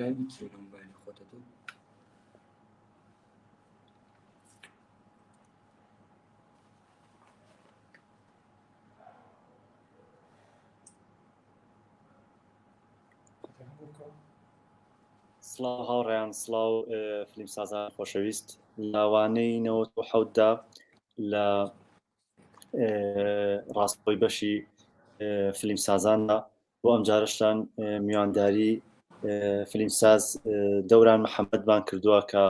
سبسکرایب بچینە موبایلی خۆتە تو سڵاو هاوڕێیان سڵاو فیلمسازان خۆشەویست لاوانەی 97دا لە ڕاستەوەی بەشی فیلمسازاندا بۆ ئەم جارشتان میوانداری فیلمساز دەوران محەممەدمان کردووە کە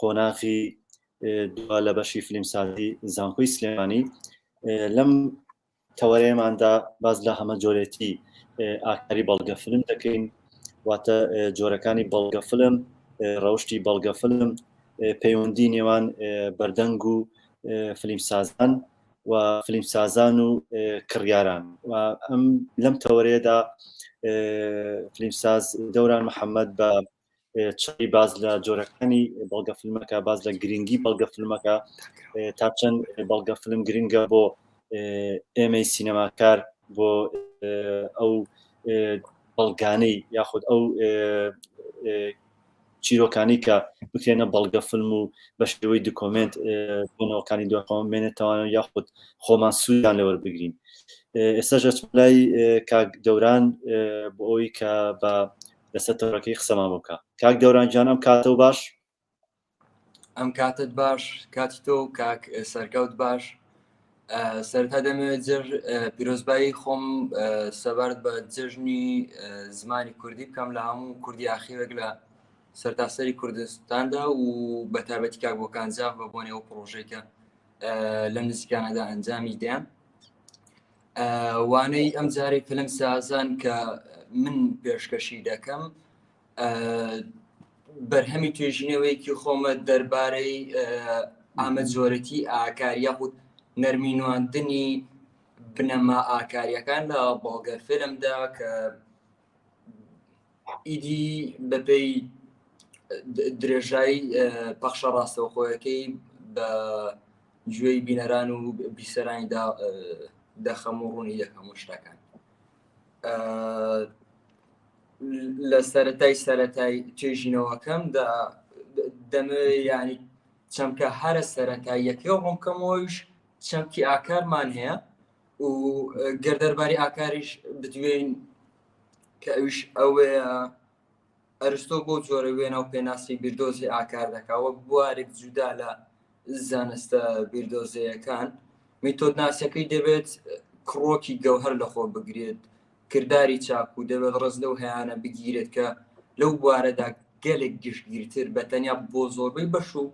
قۆناغی دووە لە بەشی فیلمسازی زانکۆی سلێمانی لەم تەوەرەیەماندا باز لە هەمە جۆرێتی ئاکاری بەڵگە فیلم دەکەین واتە جۆرەکانی بەڵگە فیلم ڕەوشی بەڵگە فیلم پەیوەندی نێوان بەردەنگ و فیلمسازان و فیلمسازان و کڕیاران و ئەم لەم تەوەرەیەدا فیلمساز دەوران محەممەد بە چی باز لە جۆرەکانی بەڵگە فیلمەکە باز لە گرنگی بەڵگە فیلمەکە تا چەند بەڵگە فیلم گرنگە بۆ ئێمەی سینەماکار بۆ ئەو بەڵگانەی یاخود ئەو چیرۆکانی کە بکرێنە بەڵگە فیلم و بە شێوەی دکۆمنت بۆنەوەکانی دوێنێتەوە یاخود خۆمان سوودیان لەوە بگرین. ئێستاش لای کاک دەوران بۆ ئەوی کە بە لەسەر تەورەکەی قسەمان بکە. کاک دەوران گیان ئەم کاتەوە باش؟ ئەم کاتت باش، کاتی تۆ کاک سەرکەوت باش. سەرتا دەمەوێت پیرۆزبایی خۆم سەبارەت بە جەژنی زمانی کوردی بکەم لە هەموو کوردی ئاخیرێک لە سەرتاسەری کوردستاندا و بە تایبەتی کاک بۆ کانجاف بە بۆنێ ئەو پرۆژێکە لەم نزیکانەدا ئەنجامی دێن. وانەی ئەم جارێ فیلم سازان کە من پێشکەشی دەکەم بەرهەمی توێژینەوەیەکی خۆمە دەربارەی ئامە جۆرەتی ئاکاری یاخود نەرمینواندنی بنەما ئاکاریەکان لە بەڵگە فیلمدا کە ئیدی بەپێی درێژایی پەخشە ڕاستەوخۆیەکەی بە گوێی بینەران و بیسەرانیدا دەخەم و ڕوونی دەکەم و شتەکان. لە سەرەتای توێژینەوەکەم دەمەوێت ینی چەمکە هەرە سەرەتاییەکەی ڕوونکەمەوەیش چەمکی ئاکارمان هەیە و گەردەرباری ئاکاریش بدوێن کە ئەوش ئەوەیە ئەرستۆ بۆ جۆرە وێنە و پێناسی بیردۆزی ئاکار دەکەوە بوارێک جودا لە زانستە بیردۆزەیەکان میتۆد ناسیەکەی دەبێت کڕۆکی گەوهەر لەخۆ بگرێت کردداری چاک و دەبێت ڕز لەو هەیەانە بگیرێت کە لەو بوارەدا گەلێک گشتگیرتر بە تەنیا بۆ زۆربەی بەش و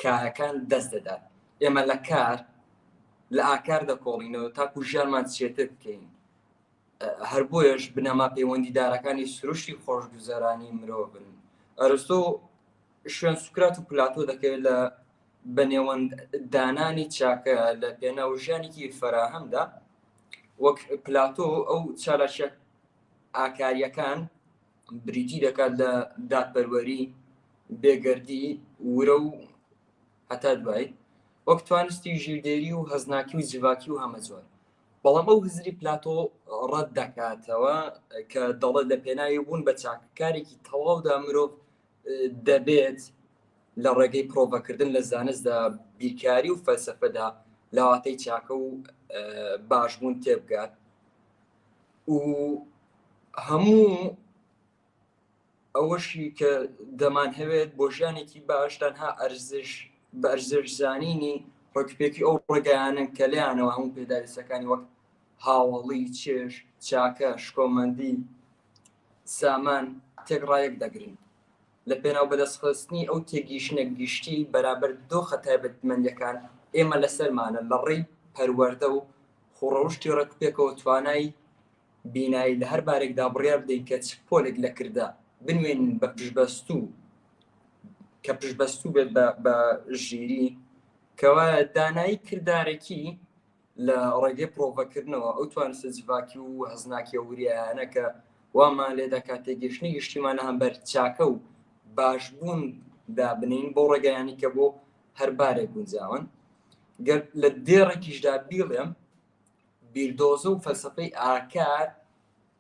کارەکان دەست دەدات. ئێمە لە کار لە ئاکار دەکۆڵینەوە تاکو ژیانمان چێتر بکەین. هەر بۆیەش بنەما پەیوەندیدارەکانی سروشتی خۆشگوزەرانی مرۆڤ بن. ئەرستۆ شوێن سوکرات و پلاتۆ دەکەوێت لە بەنێوەند دانانی چاکە لە پێناو ژیانێکی فەراهەمدا وەک پلاتۆ ئەو چالەشە ئاکاریەکان بریتی دەکات لە دادپەروەری بێگەردی ورە و هەتا دوای وەک توانستی ژیردێری و هەزناکی و جیواکی و هەمە زۆر. بەڵام ئەو هزری پلاتۆ ڕەت دەکاتەوە کە دەڵێت لە پێناوی بوون بە چاکەکارێکی تەواودا مرۆڤ دەبێت لە ڕێگەی پرۆڤەکردن لە زانستدا بیرکاری و فەلسەفەدا لاواتەی چاکە و باشبوون تێبگات و هەموو ئەوەشی کە دەمان هەوێت بۆ ژیانێکی باش تەنها بە ئەرزش زانینی ڕۆکپێکی ئەو ڕێگەیانن کە لەیانەوە هەموو پێداویستەکانی وەک هاوڵی چێژ چاکە شکۆمەندی سامان تێکڕایەک دەگرن لە پێناو بەدەستخستنی ئەو تێگیشتنە گشتی بەرامبەر دۆخە تایبەتمەندیەکان ئێمە لەسەرمانە لە ڕێی پەروەردە و خوڕەوشتی ڕێکپێکەوە توانای بینایی لە هەر بارێکدا بڕیار بدەین کە چ پۆلێک لە کردا بنوێن بە پشبەستوو کە پشبەستوو بێت بە ژیری کەوە دانایی کردارێکی لە ڕێگەی پرۆڤەکردنەوە ئەو توانستە جیواکی و هەزناکی وریانە کە وامان لێ دەکات تێگەشتنی گشتیمانە هەمبەر چاکە و باشبوون دابنین بۆ ڕێگەیانی کە بۆ هەر بارێک گونجاون گەر لە دێڕێکیشدا بیڵێم بیردۆزە و فەلسەفەی ئاکار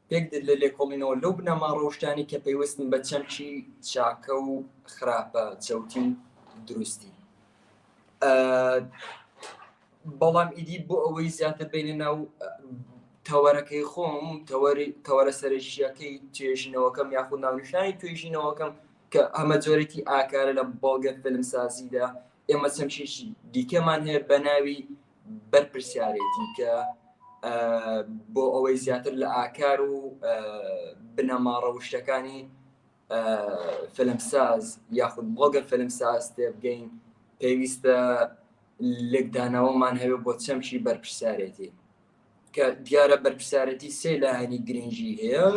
پێک لە لێکۆڵینەوە لەو بنەما ڕۆژتانی کە پێویستن بە چەمچی چاکە و خراپە چەوتی و دروستی. بەڵام ئیدی بۆ ئەوەی زیاتر بینە ناو تەوەرەکەی خۆم تەوەرە سەرنجیەکەی توێژینەوەکەم یاخود ناونیشانی توێژینەوەکەم کە ئەمە جۆرەی ئاکارە لە بەڵگە فیلمسازیدا ئێمە چەمچێکی دیکەمان هەیە بە ناوی بەرپرسیارێتی کە بۆ ئەوەی زیاتر لە ئاکار و بنەما ڕەوشتەکانی فیلمساز یاخود بڵگە فیلمساز تێبگەین پێویستە لێکدانەوەمان هەیە بۆ چەمچی بەرپرسیارێتی کە دیارە بەرپرسیارەتی سێ لایەنی گرنگی هەیە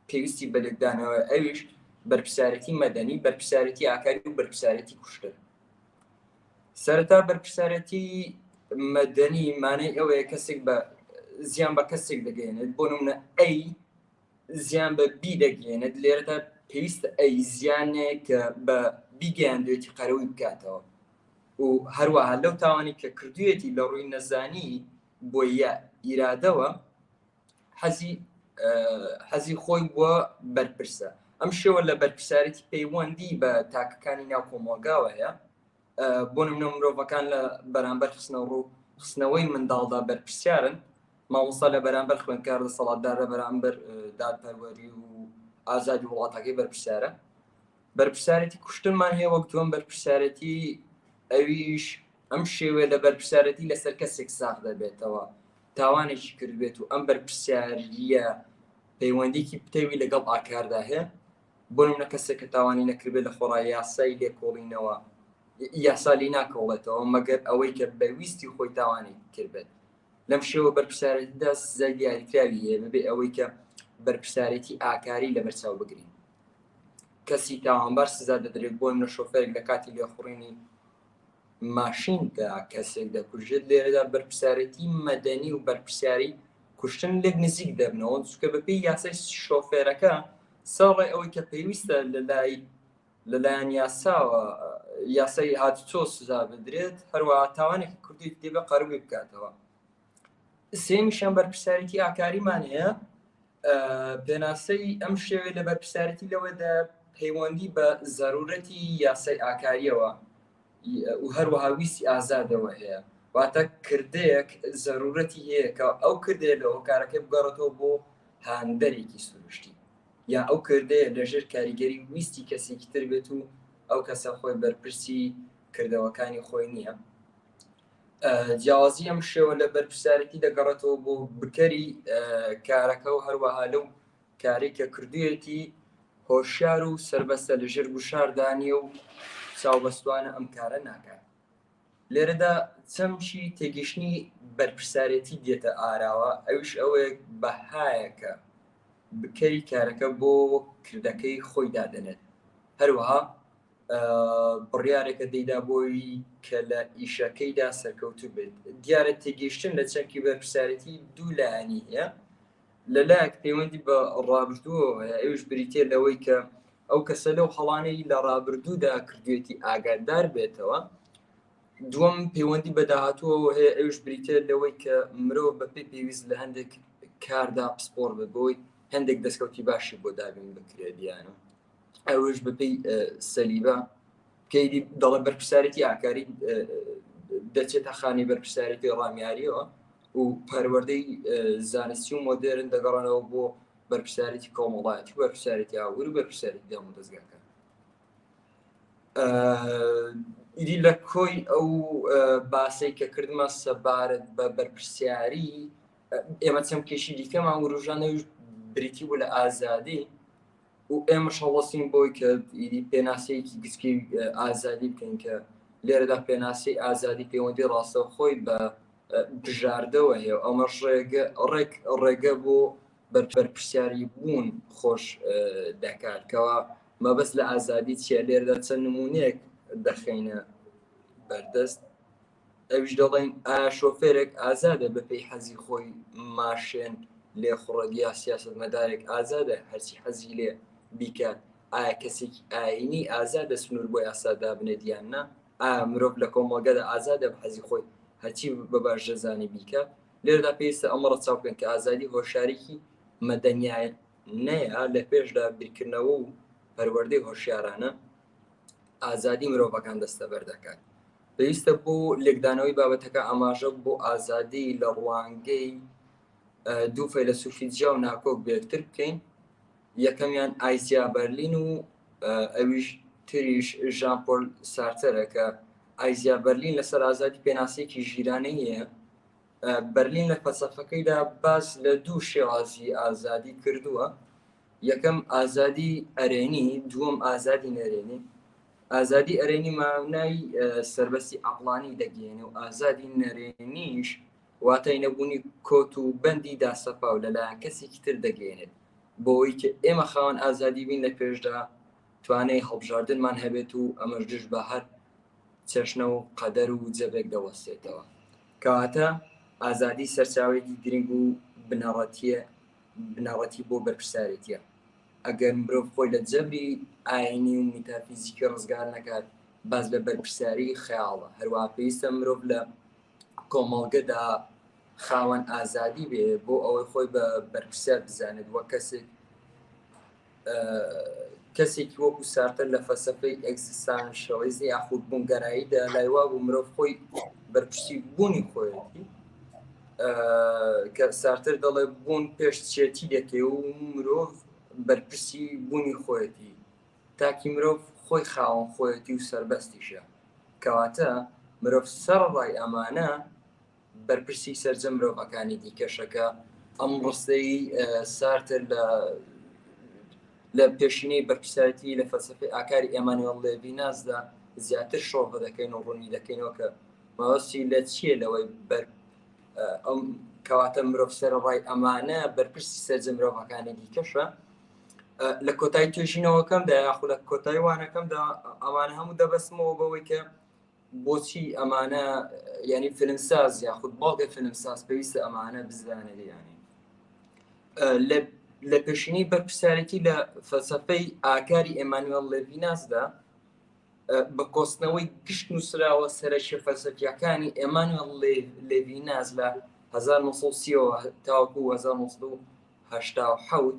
پێویستی بە لێکدانەوە ئەویش بەرپرسیارەتی مەدەنی بەرپرسیارەتی ئاکاری و بەرپرسیارەتی کوشتن. سەرەتا بەرپرسیارەتی مەدەنی مانای ئەوەیە کەسێک بە زیان بە کەسێک دەگەێنێت بۆ نمونە ئەی زیان بە بی دەگەێنێت لێرەدا پێویستە ئەی زیانێک کە بە بیگەیاندوێتی قەرەوەی بکاتەوە و هەروەها لەو تاوانی کە کردوێتی لە ڕووی نەزانی بۆ یا ئیرادەوە حەزی خۆی بووە بەرپرسە. ئەم شێوە لە بەرپرسیارەتی پەیوەندی بە تاکەکانی ناو کۆمەلگاوە هەیە بۆ نمونە مرۆڤەکان لە بەرامبەر خستنەوەی منداڵدا بەرپرسیارن مامۆستا لە بەرامبەر خوێندکار دەسەڵاتدار لە بەرامبەر دادپەروەری و ئازادی وڵاتەکەی بەرپرسیارە. بەرپرسیارەتی کوشتنمان هەیە وەک تۆم بەرپرسیارەتی ئەویش ئەم شێوەیە لە بەرپرسیارەتی لەسەر کەسێک ساغ دەبێتەوە تاوانێکی کردبێت و ئەم بەرپرسیاریە پەیوەندێکی پتەوی لەگەڵ ئاکاردا هەیە بۆ نمونە کەسێک کە تاوانی نەکردبێت لە خۆڕای یاسای لێکۆڵینەوە یاسالی ناکەوڵێتەوە مەگەر ئەوەی کە بەویستی خۆی تاوانی کردبێت. لەم شێوە بەرپرسیارەتیدا سزای دیاریکراوی هەیە بەبێ ئەوەی کە بەرپرسیارەتی ئاکاری لە بەرچاو بگرین. کەسی تاوانبار سزا دەدرێت بۆ نمونە شۆفێرێک لە کاتی لێخوڕینی ماشیندا کەسێک دەکوژێت لێرەدا بەرپرسیارەتی مەدەنی و بەرپرسیاری کوشتن لێک نزیک دەبنەوە چونکە بەپێی یاسای شۆفێرەکە سەڵێ ئەوەی کە پێویستە لەلایەن یاساوە یاسای هاتوچۆ سزا بدرێت هەروەها تاوانێکی کوردی دێبە قەرەوەی بکاتەوە. سێمیشان بەرپرسیارەتی ئاکاریمان هەیە پێناسەی ئەم شێوەیە لە بەرپرسیارەتی لەوەدا پەیوەندی بە زەرورەتی یاسای ئاکاریەوە و هەروەها ویستی ئازادەوە هەیە واتە کردەیەک زەرورەتی هەیە کە ئەو کردێ لە هۆکارەکەی بگەڕێتەوە بۆ هاندەرێکی سروشتی یا ئەو کردەیە لەژێر کاریگەری ویستی کەسێکی تر بێت و ئەو کەسە خۆی بەرپرسی کردەوەکانی خۆی نییە. جیاوازی ئەم شێوە لە بەرپرسیارەتی دەگەڕێتەوە بۆ بکەری کارەکە و هەروەها لەو کارێک کە کردوێتی هۆشیار و سربەستە لەژێر گوشاردانیە و چاوبەستوانە ئەم کارە ناکات. لێرەدا چەمچی تێگەشتنی بەرپرسیارەتی دێتە ئاراوە ئەوش ئەوەیە بەهایەکە بکەری کارەکە بۆ کردەکەی خۆی دادەنێت هەروەها بڕیارێکە دەیدا بۆی کە لە ئیشەکەیدا سەرکەوتوو بێت. دیارە تێگەشتن لە چەمکی بەرپرسیارەتی دوو لایەنی هەیە لەلایەک پەیوەندی بە ڕابردووە ئەوش بریتێ لەوەی کە ئەو کەسە لەو هەڵانەی لە ڕابردوودا کردوێتی ئاگادار بێتەوە. دووەم پەیوەندی بە داهاتووەوە هەیە ئەوش بریتێ لەوەی کە مرۆڤ بەپێی پێویست لە هەندێک کاردا پسپۆر بێت بۆی هەندێک دەستکەوتی باشی بۆ دابین بکرێت دیانە ئەوش بەپێی سەلیبە کەیدی دەڵێ بەرپرسیارەتی ئاکاری دەچێتە خانی بەرپرسیارەتی ڕامیاریەوە و پەروەردەی زانستی و مۆدێرن دەگەڕێنەوە بۆ بەرپرسیارەتی کۆمەڵایەتی و بەرپرسیارەتی ئاور و بەرپرسیارەتی دام و دەستگاکان. ئیدی لە کۆی ئەو باسی کە کردمە سەبارەت بە بەرپرسیاری ئێمە چەمکێشی دیکەمان و ڕژانەوەش بریتی بوو لە ئازادی و ئێمە شەڵەسین بۆی کە ئیدی پێناسەیەکی گچکی ئازادی بکەین کە لێرەدا پێناسی ئازادی پەیوەندی ڕاستە خۆی بە بژاردەوە هەیە ئەمە ڕێگە بۆ بەرپرسیاری بوون خۆش دەکاتکەوە مەبەست لە ئازادی چیە لێرەدا چەند نمونەیەک دەخینە بەردەست ئەویش دەڵێن ئایا شۆفێرێک ئازادە بەپێی حەزی خۆی ماشێن لێخوڕێت یا سیاسەتمەدارێک ئازادە هەرچی حەزی لێ بیکات ئایا کەسێکی ئاینی ئازادە سنوور بۆ یاسادا بنێت یان نا ئایا مرۆڤ لە کۆمەڵگەدا ئازادە بە حەزی خۆی هەرچی بە باش دەزانی بیکات لێرەدا پێویستە ئەمە ڕەچاو بکەن کە ئازادی هۆشارێکی مەدەنیای نەیە لە پێشدا بیرکردنەوە و پەروەردەی هۆشیارانە ئازادی مرۆڤەکان دەستە بەردەکات. پێویستە بۆ لێکدانەوەی بابەتەکە ئاماژە بۆ ئازادی لە ڕوانگەی دوو فەیلسوفی جیا و ناکۆک بێتر بکەین. یەکەمیان ئایزیا بەرلین و ئەویش تریش ژان پۆل سارتەرە کە ئایزیا بەرلین لەسەر ئازادی پێناسەیەکی ژیرانەی هەیە. بەرلین لە فەلسەفەکەیدا باس لە دوو شێوازی ئازادی کردووە. یەکەم ئازادی ئەرێنی، دووەم ئازادی نەرێنی. ئازادی ئەرێنی مانای سەربەستی عەقڵانی دەگەێنێ و ئازادی نەرێنیش واتای نەبوونی کۆت و بەندی داسەپا و لەلایەن کەسێکی تر دەگەێنێت بۆەوەی کە ئێمە خاوەن ئازادی بین لە پێشدا توانای هەڵبژاردنمان هەبێت و ئەمەش دژ بە هەر چەشنە و قەدەر و جەبێک دەوەستێتەوە. کەواتە ئازادی سەرچاوێکی گرنگ و بناڕەتی بۆ بەرپرسارەتیە. ئەگەر مرۆڤ خۆی لە جەبری ئاینی و میتافیزیکی ڕزگار نەکات باز لە بەرپرساری خەیاڵە. هەروەها پێویستە مرۆڤ لە کۆمەڵگەدا خاوەن ئازادی بێ بۆ ئەوەی خۆی بە بەرپرسیار بزانێت وە کەسێکی وەکو سارتەر لە فەلسەفەی ئێکزیستانشەلیزم یاخود بوونگەراییدا لای وا بوو مرۆڤ خۆی بەرپرسی بوونی خۆیەتی کە سارتر دەڵێ بوون پێشچێتی دەکەی و مرۆڤ بەرپرسی بوونی خۆیەتی تاکی مرۆڤ خۆی خاوەن خۆیەتی و سەربەستیشە. کەواتە مرۆڤ سەرڕای ئەمانە بەرپرسی سەرجەم مرۆڤەکانی دیکەشەکە. ئەم ڕستەی سارتر لە پێشینەی بەرپرسایەتی لە فەلسەفەی ئاکاری ئێمانوێل لێڤیناسدا زیاتر شۆڕ دەکەین و ڕوونی دەکەینەوە کە مەوەستی لە چییە لەوەی کەواتە مرۆڤ سەرڕای ئەمانە بەرپرسی سەرجەم مرۆڤەکانی دیکەشە. لە کۆتایی توێژینەوەکەمدا یاخود لە کۆتایی وانەکەمدا ئەمانە هەموو دەبەستمەوە بەوەی کە بۆچی ئەمانە ینی فیلمساز یاخود باڵگە فیلمساز پێویستە ئەمانە بزانێت. ینی لە پێشینەی بەرپرسارەتی لە فەلسەفەی ئاکاری ئێمانوێل لێڤیناسدا بە کۆستنەوەی گشت نووسراوە سەرەکیە فەلسەفیەکانی ئێمانوێل لێڤیناس لە 1930 تاوەکو 1987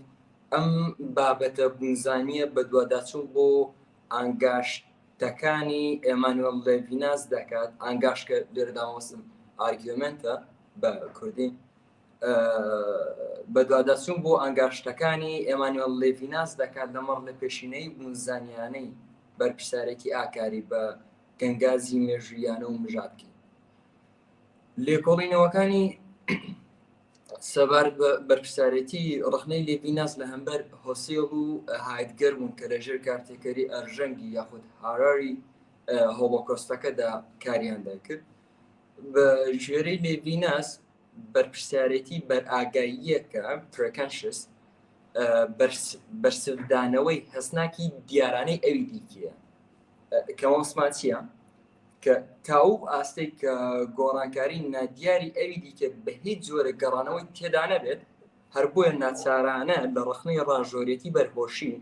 ئەم بابەتە بونزانیە بە دوواداچوو بۆ ئانگاشتەکانی ئێمانوێل لێڤیناس دەکات. ئانگاشکە لێرەداوەستم ئارگیومنتە بە کوردی بە دوواداچوون بۆ ئەنگاشتەکانی ئێمانوێل لێڤیناس دەکات لەمەڕ لە پێشینەی بونزانیانەی بەرپرسارەتی ئاکاری بە گەنگازی مێژویانە و مژاتکی. لێکۆڵینەوەکانی سەبار بەرپرسارەتی ڕخنەی لێڤیناس لە هەمبەر هۆسێڵ و هایدگەر بوون کە لەژێر کارتێکەری ئەرژەنگی یاخود هاراری هۆڵۆکۆستەکەدا کاریان دەکرد. بە ژێرەی لێڤیناس بەرپرسارەتی بەرئاگاییەکە پرەکەنشس بەرسدانەوەی هەستناکی دیارانەی ئەوی دیکەیە کە وەسمان چییە؟ کە تاو ئاستەی کە گۆڕانکاری نادیاری ئەوی دیکە بە هیچ جۆرە گەڕانەوەی تێدا نەبێت هەر بۆیە ناچارانە لە ڕخنەی ڕاژۆرێتی بەرهۆشی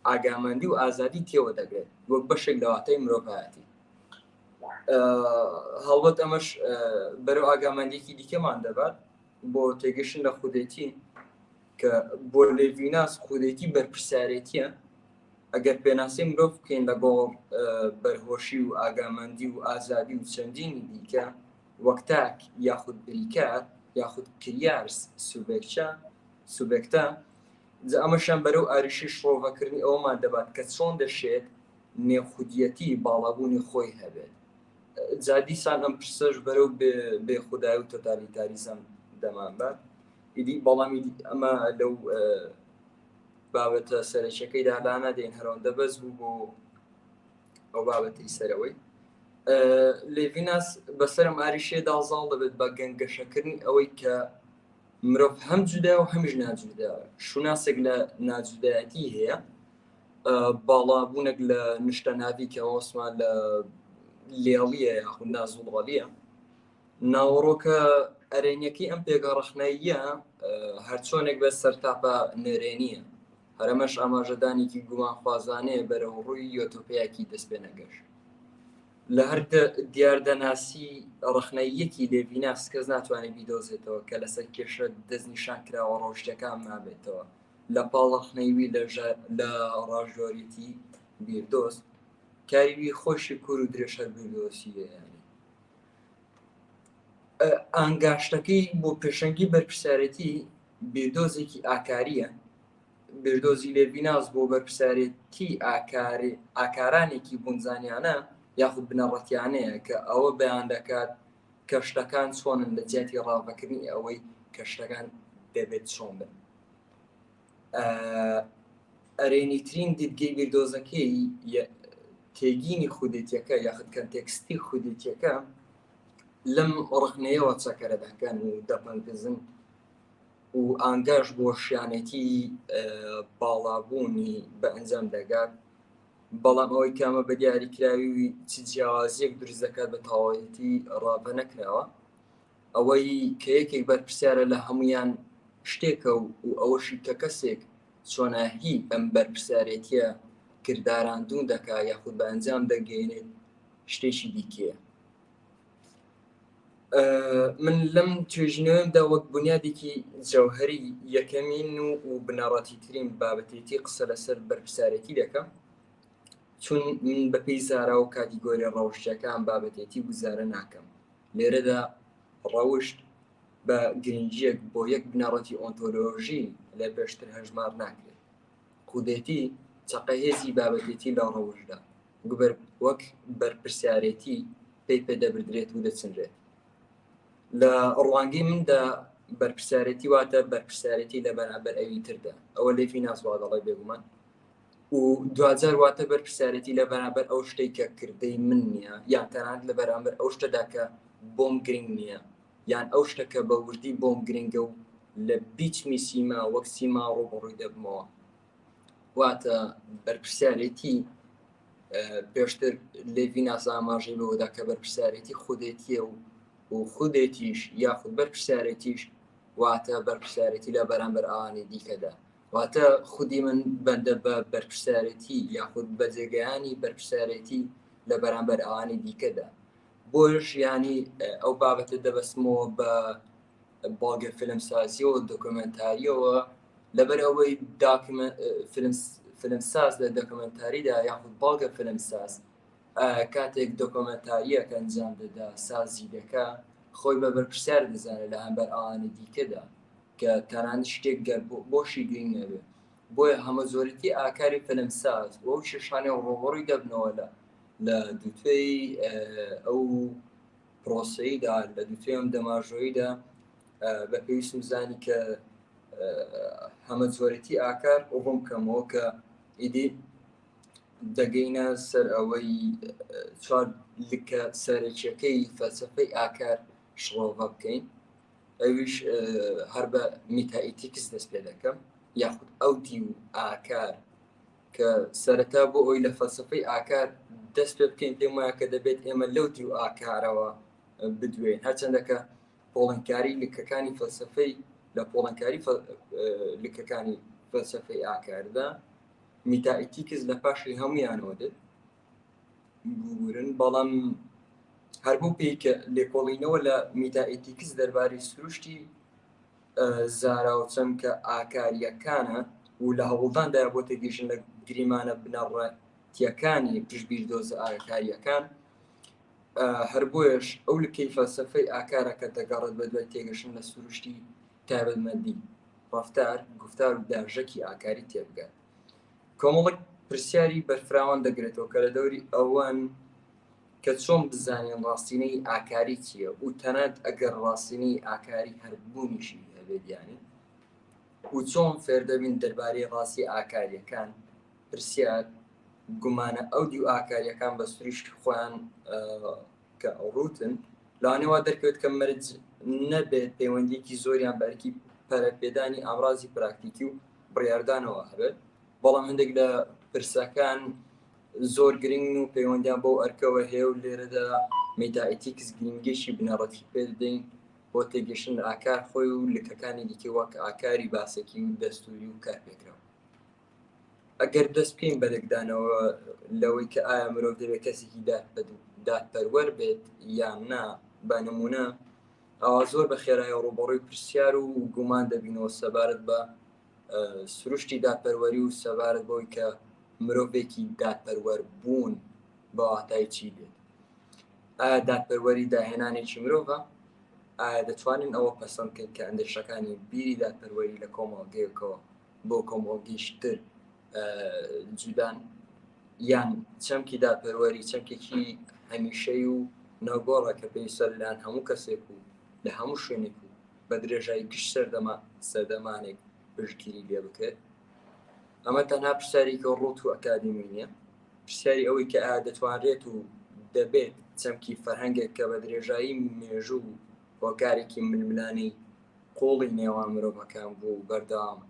ئاگامەندی و ئازادی تێوە دەگرێت وەک بەشێک لە واتای مرۆڤایەتی. هەڵبەت ئەمەش بەرەو ئاگامەندێکی دیکەمان دەبات بۆ تێگەشتن لە خودێتی کە بۆ لێڤیناس خودێتی بەرپرسارەتیە. ئەگەر پێناسی مرۆڤ بکەین لەگۆڵ بەرهۆشی و ئاگامەندی و ئازادی و چەندینی دیکە وەک تاک یاخود بریکار یاخود کریارس سوبێکتە ئەمەشان بەرەو ئاریشی شڕۆڤەکردنی ئەومان دەبات کە چۆن دەشێت نێخودیەتی باڵابوونی خۆی هەبێت. جادیسان ئەم پرسەش بەرەو بێخودایی و تۆتالیتاریزم دەمانبات. ئیدی بەڵامی ئەمە لەو بابەتە سەرچەکەیدا لا نادەین هەرەوەندە بەس بوو بۆ ئەو بابەتی سەرەوەی. لێڤیناس بەسەرم ئاریشێ داڵزاڵ دەبێت بە گەنگەشەکردنی ئەوەی کە مرۆڤ هەم جودا و هەمیش ناجودا. شوناسێک لە ناجودایەتی هەیە، باڵابوونێک لە نیشتە ناوی کە وەسمان لە لێڵیە یاخود نازوڵڕەلیە. ناوەڕۆکە ئەرێنیەکەی ئەم پێگەڕەخنەییە هەرچۆنێک بە سەرتاپە نەرێنیە. هەرەمەش ئاماژەدانێکی گومانخوازانەیە بەرەو ڕووی یۆتۆپیاکی دەست پێ نەگەشت. لە هەر دیاردەناسی ڕخنەیەکی لێڤیناس کەس ناتوانێت بیدۆزێتەوە کە لەسەر کێشە دەستنیشان کراوە ڕۆژتەکان مابێتەوە لە پاڵ ڕخنەیوی لە ڕاژۆریەتی بیردۆست کاریوی خۆشی کوور و درێژەر بیردۆسیە ینی ئانگاشتەکەی بۆ پێشەنگی بەرپرسارەتی بیردۆزێکی ئاکاریە بردۆزی لێڤیناس بۆ بەرپرسارەتی ئاکارانێکی بونجانیانە یاخود بنەڕەتیانەیە کە ئەوە بەیان دەکات کەشتەکان چۆنن لە جیاتی ڕاوەکردنی ئەوەی کەشتەکان دەبێت چۆن بن ئەرێنیترین دیدگەی بیردۆزەکەی تێگینی خودێتیەکە یاخود کەنتێکستی خودێتیەکە لەم ڕخنەیەوە چەکەرە دەکەن و دەپەنگزن و ئانگاش بۆ شیانەتی باڵابوونی بە ئەنجام دەگات بەڵام ئەوەی کامە بە دیاریکراوی چ جیاوازیەک دروست دەکات بە تەواوەتی ڕابە نەکراوە ئەوەی کە یەکێک بەرپرسیارە لە هەمویان شتێکە و ئەوەشی کە کەسێک چۆناهی ئەم بەرپرسارەتیە کرداراندون دەکات یاخود بە ئەنجام دەگەێنێت شتێکی دیکەیە من لەم توێژینەوەمدا وەک بنیادێکی جەوهەری یەکەمین و بنەڕەتیترین بابەتێتی قسە لەسەر بەرپرسارەتی دەکەم چون من بەپێی زارا و کاتیگۆری ڕەوشتەکان بابەتێتی گوزارە ناکەم لێرەدا ڕەوشت بە گرنگیەک بۆ یەک بنەڕەتی ئۆنتۆلۆژی لە پێشتر هەژمار ناکرێت خودێتی چەقە هێزی بابەتێتی لە ڕەوشدا وەک بەرپرسارەتی پێی پێدەبردرێت و دەچنرێت لە ڕوانگەی مندا بەرپرسارەتی واتە بەرپرسارەتی لە بەرامبەر ئەوی تردا ئەوە لێڤیناس وا دەڵێ بێگومان و دوجار واتە بەرپرسارەتی لە بەرامبەر ئەو شتێک کە کردەی من نییە یان تەنانەت لە بەرامبەر ئەو شتەدا کە بۆم گرنگ نییە یان ئەو شتەکە بە وردی بۆم گرنگە و لە بیچمی سیما وەک سیما ڕۆبڕووی دەبمەوە واتە بەرپرسارەتی پێشتر لێڤیناس ئاماژەی بەوەدا کە بەرپرسارەتی خودێتیە و خودێتیش یاخود بەرپرسارەتیش واتە بەرپرسارەتی لە بەرامبەر ئەوانی دیکەدا واتە خودی من بەندە بە بەرپرسارەتی یاخود بەجێگەیانی بەرپرسارەتی لە بەرامبەر ئەوانی دیکەدا بۆش ینی ئەو بابەتە دەبەستمەوە بە باڵگە فیلمسازیەوە دۆکۆمنتاریەوە لەبەر ئەوەی فیلمساز لە دۆکۆمنتاریدا یاخود باڵگە فیلمساز کاتێک دۆکۆمنتاریە کە ئەنجام دەدا سازی دەکا خۆی بە بەرپرسیار دەزانێت لە هەمبەر ئەوانی دیکەدا کە تەنانەت شتێک گەر بۆشی گرنگ نەبێت بۆیە هەمە زۆرەتی ئاکاری فیلمساز بۆ شێشانێ ڕۆبڕووی دەبنەوە لە دوتوێی ئەو پرۆسەیدا لە دوتوێ ئەم دەماژۆییدا بە پێویستم زانی کە هەمە زۆرەتی ئاکار ڕوون کەمەوە کە ئیدی دەگەینە سەر ئەوەی چوار لکە سەرچیەکەی فەلسەفەی ئاکار شڕۆڤە بکەین ئەویش هەر بە میتائیتیکس دەست پێ دەکەم یاخود ئەو دی و ئاکار کە سەرەتا بۆ ئەوی لە فەلسەفەی ئاکار دەست پێ بکەین پێم وایە کە دەبێت ئێمە لەو دی و ئاکارەوە بدوێن هەرچەندەکە پۆڵەنکاری لکەکانی فەلسەفەی لە پۆڵەنکاری لکەکانی فەلسەفەی ئاکاردا میتائیتیکس لە پاشی هەمویانەوە دێت بورن بەڵام هەر بوو پێی کە لێکۆڵینەوە لە میتائیتیکس دەربارەی سروشتی زاراوچەم کە ئاکاریەکانە و لە هەوڵداندا بۆ تێگەیشتن لە گریمانە بنەڕەتیەکانی پشتگیردۆزە ئاکاریەکان هەر بۆیش ئەو لکەی فەلسەفەی ئاکارە کە دەگەڕێت بە دوای تێگەشتن لە سروشتی تایبەتمەندی ڕەفتار گفتار و داژەکی ئاکاری تێبگات کۆمەڵێک پرسیاری بەرفراوان دەگرێتەوە کە لە دەوری ئەوان کە چۆن بزانین ڕاستینەی ئاکاری چییە و تەنانەت ئەگەر ڕاستینەی ئاکاری هەربوونیشی هەبێت یانی و چۆن فێر دەبین دەربارەی ڕاستی ئاکاریەکان پرسیار گومانە ئەو دی و ئاکاریەکان بە سروشتی خۆیان کە ڕوتن لەوانەیە دەرکەوێت کە مەرج نەبێت پەیوەندیەکی زۆریان بەرکی پەرەپێدانی ئامڕازی پراکتیکی و بڕیاردانەوە هەبێت بەڵام هەندێک لە پرسەکان زۆر گرنگ و پەیوەندیان بۆ ئەرکەوە هەیە و لێرەدا میتائیتیکس گرنگێکی بنەڕەتی پێ دەدەین بۆ تێگەشتن لە ئاکار خۆی و لکەکانی دیکە وەک ئاکاری باسەکی و دەستوری و کارپێکراوە ئەگەر دەست پێین بەدەگدانەوە لەوەی کە ئایا مرۆڤ دەبێت کەسێکی دادپەروەر بێت یان نا بە نمونە ئەوە زۆر بە خێرایی ڕوبەڕووی پرسیار و گومان دەبینەوە سەبارەت بە سروشتی دادپەروەری و سەبارەت بۆی کە مرۆڤێکی دادپەروەر بوون بە واتای چی بێت. ئایا دادپەروەری داهێنانێکی مرۆڤە؟ ئایا دەتوانین ئەوە پەسەندکەین کە ئەندێشەکانی بیری دادپەروەری لە کۆمەڵگەیەکەوە بۆ کۆمەڵگەیشتر جودان یان چەمکی دادپەروەری چەمکێکی هەمیشەی و ناگۆڕە کە پێویستە لەلایەن هەموو کەسێک و لە هەموو شوێنێک و بە درێژایی گشت سەردەمانێک پشتگیری لێ بکرێت. ئەمە تەنها پرسیارێکە ڕوت و ئەکادیمی نییە، پرسیاری ئەوەی کە ئایا دەتوانرێت و دەبێت چەمکی فەرهەنگێک کە بە درێژایی مێژوو و هۆکارێکی ململانەی قۆڵی نێوان مرۆڤەکان بوو بەردەوام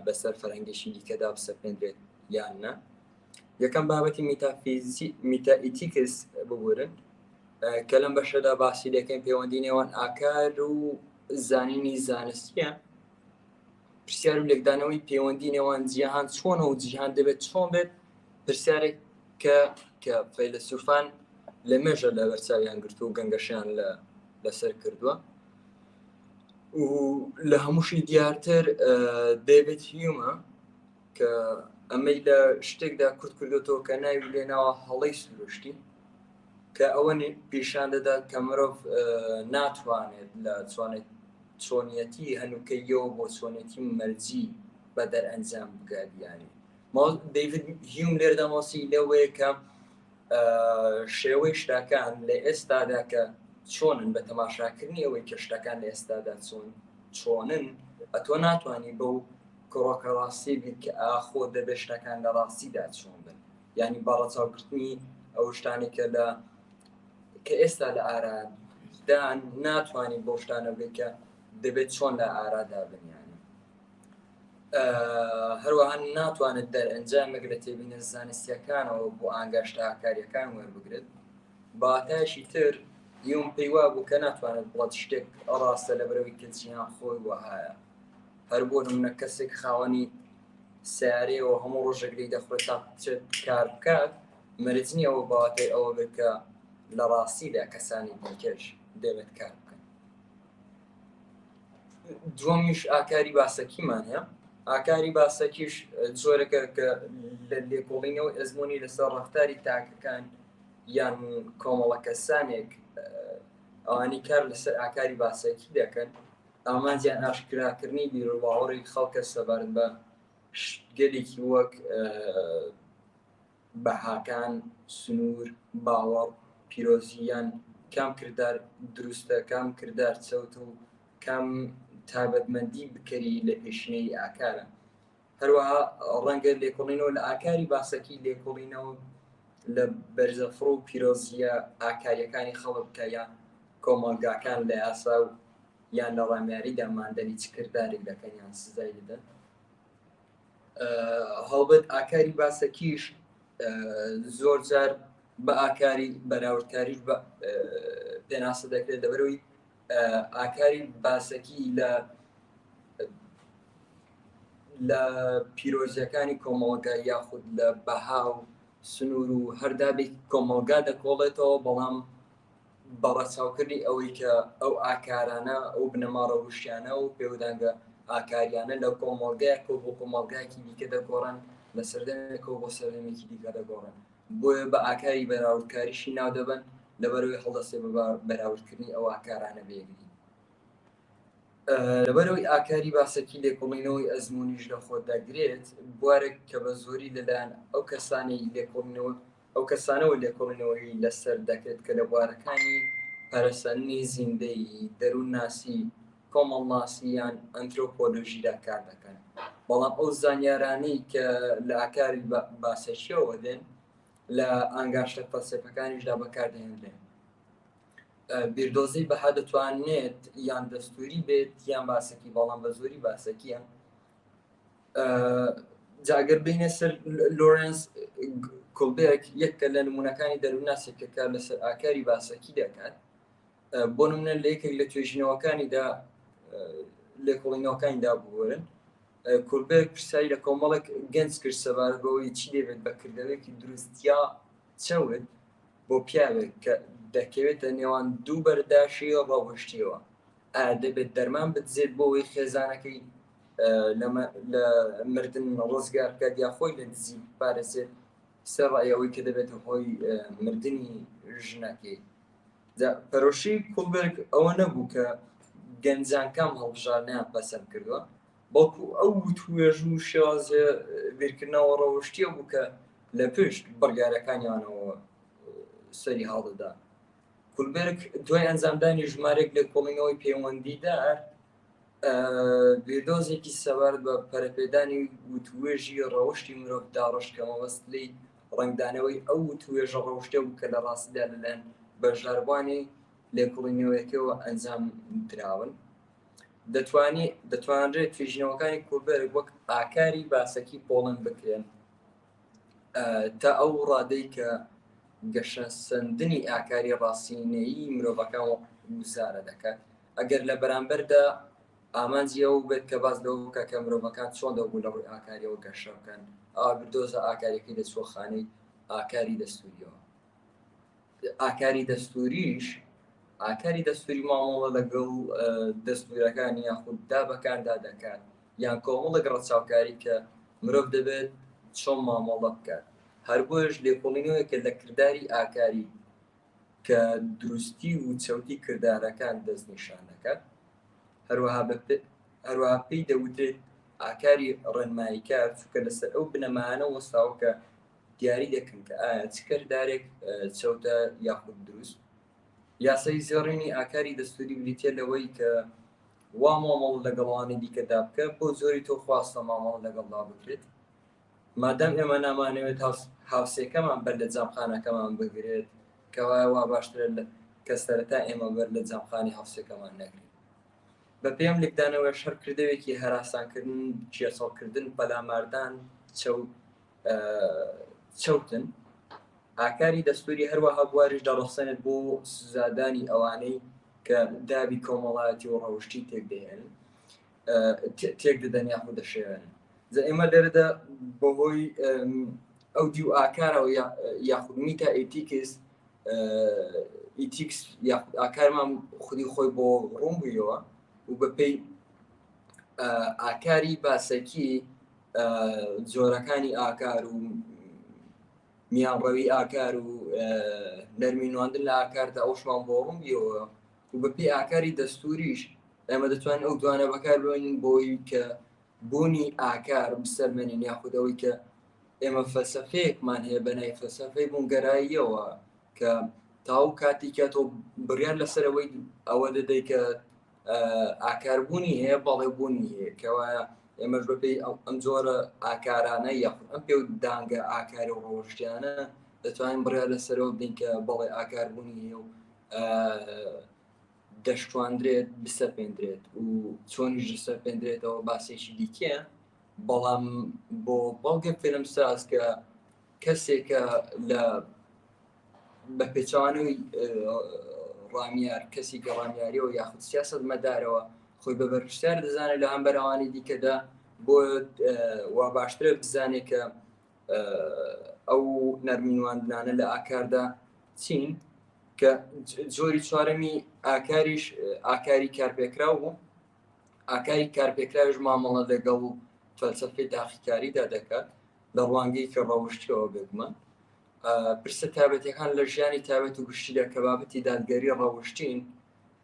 بەسەر فەرهەنگێکی دیکەدا بسەپێنرێت یان نا. یەکەم بابەتی میتائیتیکس ببورن کە لەم بەشەدا باسی دەکەین پەیوەندی نێوان ئاکار و زانینی زانستیە، پرسیار و لێکدانەوەی پەیوەندی نێوان جیهان چۆنە و جیهان دەبێت چۆن بێت، پرسیارێک کە فەیلسوفان لە مێژە لە بەرچاویان گرتو و گەنگەشیان لەسەر کردووە. و لە هەمووشی دیارتر دەیڤید هیومە کە ئەمەی لە شتێکدا کورت کردوێتەوە کە ناوی لێناوە هەڵەی سروشتی، کە ئەوە پیشان دەدات کە مرۆڤ ناتوانێت لە چۆنیەتی هەنووکەیەوە بۆ چۆنیەتی مەرجی بە دەرئەنجام بگاتیانی. دەیڤید هیوم لێرەدا ماسی لەوەیە کە شێوەی شتەکان لە ئێستادا کە چۆنن بە تەماشاکردنی ئەوەی کە شتەکان لە ئێستادا چۆنن ئەتۆ ناتوانانی بەو کڕۆکە ڕاستی بیت کە ئاخۆ دەبێت شتەکان لە ڕاستیدا چۆن بن، یعنی بەڕەچاوکردنی ئەو شتانی کە ئێستا لە ئارادان ناتوانانی بۆ شتانە بێت کە دەبێت چۆن لە ئارادا بنیانە. هەروەها ناتوانێت دەرئەنجامێک لە تێبینە زانستیەکانەوە بۆ ئاگاشتە ئاکاریەکان وەربگرێت. باتایشی تر یوم پێی وا بوو کە ناتوانێت بڵێت شتێک ڕاستە لە بەرەوەی کە جیهان خۆی وەهایە. هەر بۆ نمونە کەسێک خاوەنی سیارەیەوە هەموو ڕۆژێکلی دەخوێت تا کار بکات، مەرج نییە ئەوە بەواتای ئەوە بێت کە لە ڕاستیدا کەسانی دیکەش دەبێت کار بکەن. دووەمیش ئاکاری باسەکیمان هەیە. ئاکاری باسەکیش جۆرەکە کە لە لێکۆڵینەوەی ئەزمموی لەسەر ڕەفتاری تاکەکان یان کۆمەڵە کەسانێک ئەوانی کار لەسەر ئاکاری باسەکی دەکەن، ئامانجیان ئاشکراکردنی بیرۆباوەڕی خەڵکە سەبارەت بە گەلێکی وەک بەهاکان، سنوور، باوەڕ، پیرۆزیان، کام کردار دروستە، کام کردار چەوت و کام تایبەتمەندی بکەری لە پێشنەی ئاکارە. هەروەها ڕەنگە لێکۆڵینەوە لە ئاکاری باسەکی لێکۆڵینەوە لە بەرزەفڕ و پیرۆزیە ئاکاریەکانی خەڵک بکە یان کۆمەڵگاکان لە یاسا و یان لە ڕامیاریدا ماندنی چ کردارێک دەکەن یان سزای دەدەن. هەڵبەت ئاکاری باسەکیش زۆر جار بە ئاکاری بەراوردکاریش پێناسە دەکرێت لەبەرەوەی ئاکاری باسەکی لە پیرۆزیەکانی کۆمەڵگا یاخود لە بەها و سنوور و هەردابێک کۆمەڵگا دەکۆڵێتەوە، بەڵام بەڕەچاوکردنی ئەوەی کە ئەو ئاکارانە ئەو بنەماڕە وشیانە و پێودانگە ئاکاریانە لە کۆمەڵگایەکەوە بۆ کۆمەڵگایەکی دیکە دەگۆڕن، لە سەردەمێکەوە بۆ سەردەمێکی دیکە دەگۆڕن، بۆیە بە ئاکاری بەراوردکاریشی ناو دەبن لەبەرەوەی هەڵدەستێ بە بەراوردکردنی ئەو ئاکارانە بێگری. لەبەرەوەی ئاکاری باسەکی لێکۆڵینەوەی ئەزممونیش لە خۆداگرێت، بوارێک کە بە زۆری لەلایەن ئەو کەسانەوە لێکۆڵینەوەی لەسەر دەکرێت کە لە بوارەکانی پەرەسەندنی زیندەی دەروون ناسی، کۆمەڵ ناسی یان ئەنترۆپۆلۆژیدا کار دەکەن. بەڵام ئەو زانیارانەی کە لە ئاکاری باسەکیەوە دێن لە ئانگاشتە فەلسەفەکانیشدا بەکاردێنرێن. بیردۆزەی بەها دەتوانێت یان دەستوری بێت یان باسەکی، بەڵام بە زۆری باسەکیە. جاگەر بینە سەر لۆرنس کۆلبێرگ یەکە لە نمونونەکانی دەروونناسێک کە کار لەسەر ئاکاری باسەکی دەکات. بۆ نمونە لە یەکێک لە توێژینەوەکانیدا لێکۆڵینەوەکانیدا بوەرن، کۆلبێرگ پرسیاری لە کۆمەڵێک گەنج کرد سەبارەت بەوەی چی دەبێت بەکردەوەیەکی دروستیا چەوت بۆ پیاوێک کە دەکەوێتە نێوان دوو بەرداشی ڕەوشتیەوە دەبێت دەرمان بدزێت بۆ ئەوەی خێزانەکەی لە مردن ڕزگار بکات یا خۆی لە دزی پارێزێت سەرڕایەوەی کە دەبێت هۆی مردنی ژنەکەی پەرۆشی کوڵبەرگ ئەوە نەبوو کە گەنجانکەم هەڵبژارنیان پەسەند کردووە بەڵکو ئەو توێژ و شێوازە بیرکردنەوە ڕەوشتیە بوو کە لە پشت بڕیارەکانیانەوە سەری هەڵدەدا کوڵبەرگ دوای ئەنجامدانی ژمارەێک لە کۆڵینەوەی پەیوەندیدار بێدۆزێکی سەبارەت بە پەرەپێدانی وتوێژی ڕەوشتی مرۆڤ داڕشکەمە وەست لی ڕنگدانەوەی ئەو توێژە ڕەوشتە بوو کە لە ڕاستیدا لەلایەن بەژاربوانی لێکۆڵینەوەیەکەوە ئەنجام دراون دەتوانرێت توێژینەوەکانی کوڵبەرگ وەک ئاکاری باسەکی پۆڵەن بکرێن تا ئەو ڕادەی کە گەشە سندنی ئاکاری ڕاستینەیی مرۆڤەکان گوزارە دەکات ئەگەر لە بەرامبەردا ئامانجی ئەو بێت کە باس لەوە بکە کە مرۆڤەکان چۆن دەبوو لە ڕووی ئاکاریەوە گەشە بکەن ئەوە بردۆزە ئاکاریەکەی دەچوە خانەی ئاکاری دەستوریەوە ئاکاری دەستوریش ئاکاری دەستوری مامەڵە لەگەڵ دەستورەکانی یاخود دابەکاندا دەکات یان کۆمەڵێک ڕەچاوکاری کە مرۆڤ دەبێت چۆن مامەڵە بکات هەر بۆیش لێکۆڵینەوەیەکە لە کردداری ئاکاری کە دروستی و چەوتی کردارەکان دەستنیشان دەکات هەروەها پێی دەوترێت ئاکاری ڕێنماییکار چونکە لەسەر ئەو بنەمانە وەستاوە کە دیاری دەکەن کە ئایا چ کردارێک چەوتە یاخود دروست یاسای زێڕینی ئاکاری دەستوری بریتە لەوەی کە وا مامەڵ لەگەڵانی دیکەدا بکە بۆ زۆری تۆ خواستە مامەڵ لەگەڵدا بکرێت مادەم ئێمە نامانەوێت هاوسێکەمان بەر لە جامخانەکەمان بگرێت کەوایە وا باشترە کە سەرەتا ئێمە بەر لە جامخانی هاوسێکەمان نەگرێت بە پێم لێکدانەوە شەڕکردەوێکی هەراسانکردن جێسەڵکردن پەلاماردان چەوتن ئاکاری دەستوری هەروەها بواریش دەڕەخسێنێت بۆ سزادانی ئەوانەی کە دابی کۆمەڵایەتی و ڕەوشتی تێک دەدەن یاخود دەشێوێنن ئێمە لێرەدا بەهۆی ئەو دی و ئاکارەوە یاخود میتا ئیتیکس یاخود ئاکارمان خودی خۆی بۆ ڕوون بوویەوە و بەپێی ئاکاری باسەکی جۆرەکانی ئاکار و میانڕەوی ئاکار و نەرمینواندن لە ئاکاردا ئەوشمان بۆ ڕوون بیەوە و بەپێی ئاکاری دەستوریش ئێمە دەتوانین ئەو دوانە بەکار بێنین بۆی کە بوونی ئاکار بسەرمێنین یاخودەوەی کە ئێمە فەلسەفەیەکمان هەیە بەنای فەلسەفەی بوونگەراییەوە کە تاو کاتی کە تۆ بڕیار لەسەرەوەی ئەوە دەدەی کە ئاکاربوونی هەیە بەڵێبوونی هەیە کەوە ئێمەش بەپێی ئەم جۆرە ئاکارانە یاخود ئەم پێ دانگە ئاکاری و ڕۆژتیانە دەتوانین بڕیار لەسەرەوە بدەین کە بەڵێ ئاکاربوونی هەیە و دەشتواندرێت بسەپێندرێت و چۆنیش سەرپێندرێتەوە باسێکی دیکە بەڵام بۆ بەڵگە فیلمساز کە کەسێکە لە بە پێچوانەوەی ڕامیار کەسێکی ڕامیاریەوە یاخود سیاسەت مەدارەوە خۆی بە بەرپرسیار دەزانێت لە هەم بەرەوانی دیکەدا بۆ وا باشترە بزانێت کە ئەو نەرمینواندنانە لە ئاکاردا چین کە جۆری چوارەمی ئاکاریش ئاکاری کارپێکراو بوو ئاکاری کارپێکراویش مامەڵە لەگەڵ فەلسەفەی تاقیکاریدا دەکات لە ڕوانگەی کە ڕەوشتیەوە بێگمە پرسە تایبەتەکان لە ژیانی تایبەت و گشتیدا کە بابەتی دادگەری ڕەوشتین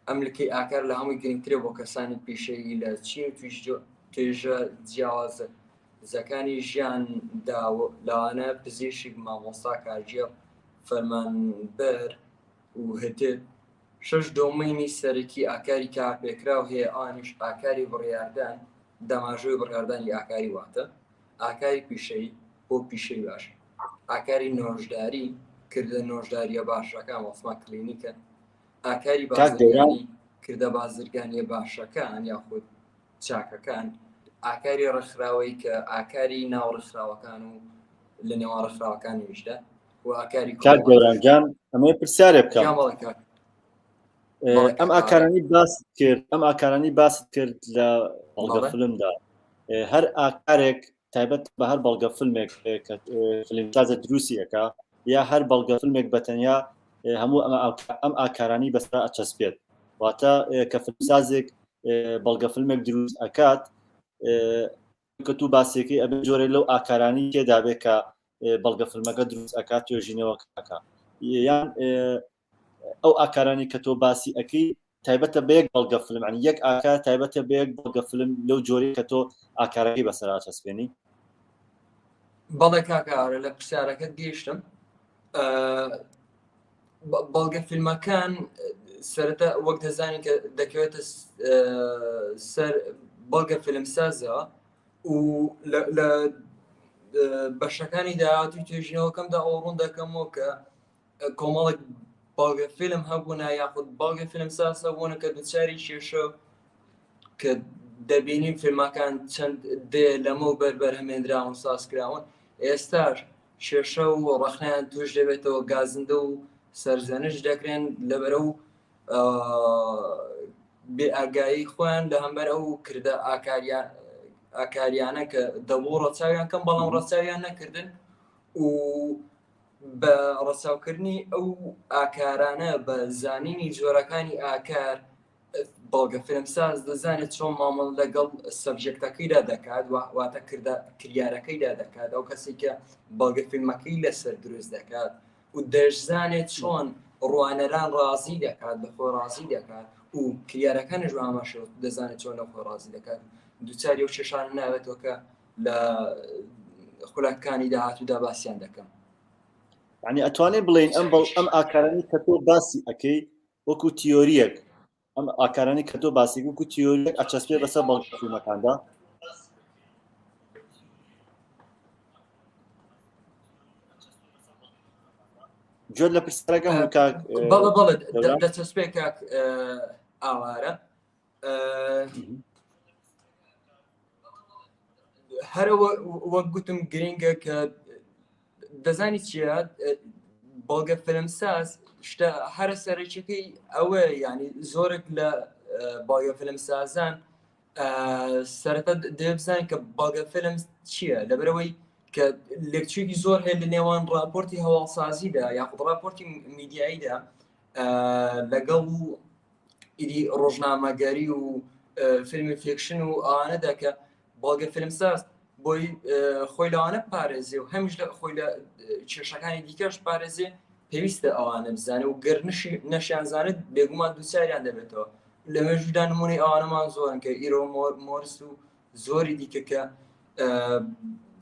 ئەم لکەی ئاکار لە هەمووی گرنگترێ بۆ کەسانی پیشەیی لە چین و توێژە جیاوازەکانی ژیاندا لەوانە پزیشک مامۆستا کارژێر فەرمانبەر و هەتێت شەش دۆمینی سەرەکی ئاکاری کارپێکراو هەیە ئانیش ئاکاری بڕیاردان دەماژۆی بڕیاردانی ئاکاری واتە ئاکاری پیشەیی بۆ پیشەی باش ئاکاری نۆژداری کردە نۆژداریە باشەکان وەسما کلینیکە ئاکاری بازرگانی کردە بازرگانیە باشەکان یاخود چاکەکان ئاکاری ڕخراوەی کە ئاکاری ناوڕخراوەکان و لە نێوان ڕخراوەکانیشدا و ئاکاری کات گەورانجان ئەمە پرسیارێ بکەم ئەم ئاکارانی باست کرد لە بەڵگە فیلمدا هەر ئاکارێک تایبەت بە هەر بەڵگە فیلمێک فیلمسازە دروستیەکە یا هەر بەڵگە فیلمێک بەتەنیا هەموو ئەم ئاکارانی بەسرا ئەچەسپێت واتە کە فیلمسازێک بەڵگە فیلمێک دروست ئەکات کە تو باسیەکەی ئەبێ جۆرە لەو ئاکارانی تێدابێ کە بەڵگە فیلمەکە دروست ئەکات توێژینەوە ئەکات یان ئەو ئاکارانی کە تۆ باسی ئەەکەی تایبەتە بە یەک بەڵگە فیلم عنی یەک ئاکار تایبەتە بە یەک بەڵگە فیلم لەو جۆری کە تۆ ئاکارەکەی بەسەر ئاچەسپێنی. بەڵێ کاکارە لە پرسیارەکەت گەیشتم. بەڵگە فیلمەکان سەرەتا وەک دەزانین کە دەکەوێتە سەر بەڵگە فیلمسازەوە و لە بەشەکانی داهاتوی توێژینەوەکەمدا ئەوڕوون دەکەمەوە کە کۆمەڵێک بەڵگە فیلم هەبوونا یاخود بەڵگە فیلمساز هەبوونە کە دووچاری کێشە کە دەبینیم فیلمەکان چەند دێ لەمە بەربەر هەمێنراون سازکراون ئێستاش کێشە و ڕەخنیان توش دەبێتەوە گازندە و سەرزەنش دەکرێن لەبەرە و بێ ئاگایی خۆیان لە هەمبەر ئەو کردە ئاکاریانە کە دەبوو ڕەچاویان کەم بەڵام ڕەچاویان نەکردن و بە ڕەچاوکردنی ئەو ئاکارانە بە زانینی جۆرەکانی ئاکار بەڵگە فیلمساز دەزانێت چۆن مامەڵ لەگەڵ سەبژێکتەکەیدا دەکات واتە کریارەکەیدا دەکات ئەو کەسی کە بەڵگە فیلمەکەی لەسەر دروست دەکات و دەشزانێت چۆن ڕوانەران ڕازی دەکات بە خۆ ڕازی دەکات و کریارەکانیش ئاماژە دەزانێت چۆن لە خۆ ڕازی دەکات دووچاری ئەو چێشانە ناوێتەوە کە لە خولاکانی داهاتوودا باسییان دەکەم. یعنی ئەتوانێت بڵێن ئەم ئاکارانی کە تۆ باسی ئەەکەی وەکو تیۆریەک ئەم ئاکارانی کە تۆ باسی وەکو تیۆریەک ئەچەسپێ بەسەر بەڵگە فیلمەکاندا. جۆر لە پرسیارەکەم بەڵێ دەچەسپێ کاک ئاوارە هەرە وەک گوتم گرنگە کە دەزانی چیە بەڵگە فیلمساز شتە هەرە سەرچەکەی ئەوە ینی زۆرێک لە بەڵگە فیلمسازان سەرەتا دەبزانین کە بەڵگە فیلم چییە لەبەرەوەی کە لێکچوویەکی زۆر هەیە لە نێوان راپۆرتی هەواڵسازیدا یاخود راپۆرتی میدیاییدا لەگەڵ ئیدی ڕۆژنامەگەری و فیلمی فیکشن و ئەوانەدا کە بەڵگە فیلمساز بۆی خۆی لەوانە پارێزێ و هەمیش لە خۆی لە کێشەکانی دیکەش پارێزێ پێویستە ئەوانە بزانێ و گەر نەشیانزانێت بێگومان دووچاریان دەبێتەوە لە مێژودا نمونەی ئەوانەمان زۆرن کە ئیرۆ مۆرس و زۆری دیکە کە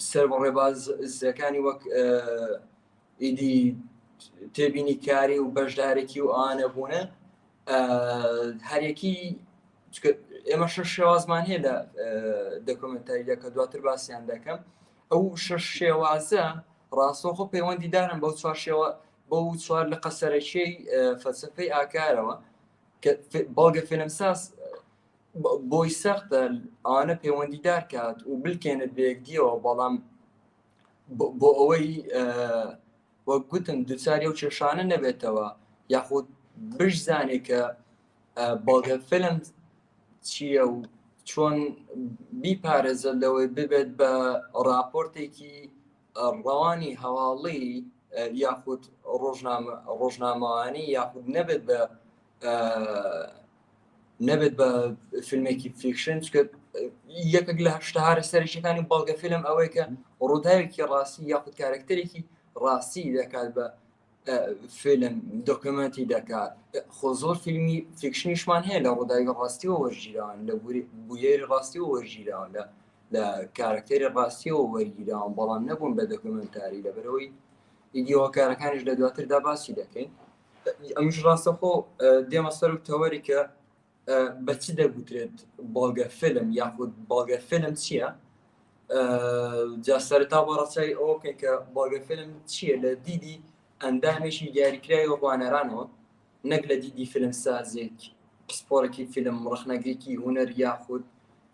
سەر بە ڕێبازەکانی وەک ئیدی تێبینی کاری و بەشدارێکی و ئەوانە بوونە هەرێکی ئێمە شەش شێوازمان هەیە لە دۆکۆمنتاریدا کە دواتر باسییان دەکەم ئەو شەش شێوازە ڕاستەوخۆ پەیوەندیدارن بەو بەو چوار لە قەسەرەکەی فەلسفەی ئاکارەوە کە بەڵگە فیلمساز بۆی سەختە ئەوانە پەیوەندیدار کات و بلکێنێت بەیەکدیەوە بەڵام بۆ ئەوەی وەک گوتم دووچاری ئەو کێشانە نەبێتەوە یاخود بشزانێت کە بەڵگە فیلم چییە و چۆن بیپارێزە لەوەی ببێت بە راپۆرتێکی ڕەوانی هەواڵی یاخود ڕۆژنامەوانی یاخود نەبێت بە فیلمێکی فیکشن چکە یەکێک لە هەشتەهارە سەرشەکانی بەڵگە فیلم ئەوەی کە ڕووداوێکی ڕاستی یاخود کارکتەرێکی ڕاستی دەکات بە فیلم دۆکمنتی دەکات خۆ زۆر فیلمی فیکشنیشمان هەیە لە ڕووداوی ڕاستیەوە وەرگیراون لە بویەری ڕاستیەوە وەرگیراون لە کارکتەری ڕاستیەوە وەرگیراون بەڵام نەبوون بە دۆکمنتاری لەبەرەوەی ئیدیۆکارەکانیش لە دواتردا باسی دەکەین ئەمش ڕاستەخۆ دێمە سەر و تەوەری کە بەچی دەگوترێت بەڵگە فیلم یاخود بەڵگە فیلم چییە جا سەرەتا بۆ ڕەچای ئەوکەی کە بەڵگە فیلم چییە لە دیدی ئەندامێکی دیاریکراوی وەڕوانەرانەوە نەک لە دیدی فیلمسازێک پسپۆرێکی فیلم ڕخنەگرێکی هونەر یاخود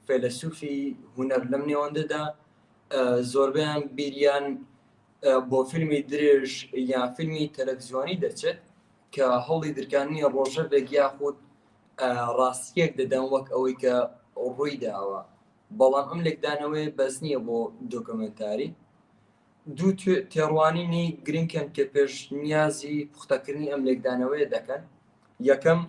فەیلسوفی هونەر لەم نێوەندەدا زۆربیان بیریان بۆ فیلمی درێژ یان فیلمی تەلەڤیزیۆنی دەچێت کە هەڵی درکانی ڕۆژەڤێک یاخود ڕاستیەک دەدەن وەک ئەوەی کە ڕووی داوە بەڵام ئەم لێکدانەوەی بەس نییە بۆ دۆکمنتاری دوو تێڕوانینی گرنگکەن کە پێشنیازی پوختەکردنی ئەم لێکدانەوەیە دەکەن. یەکەم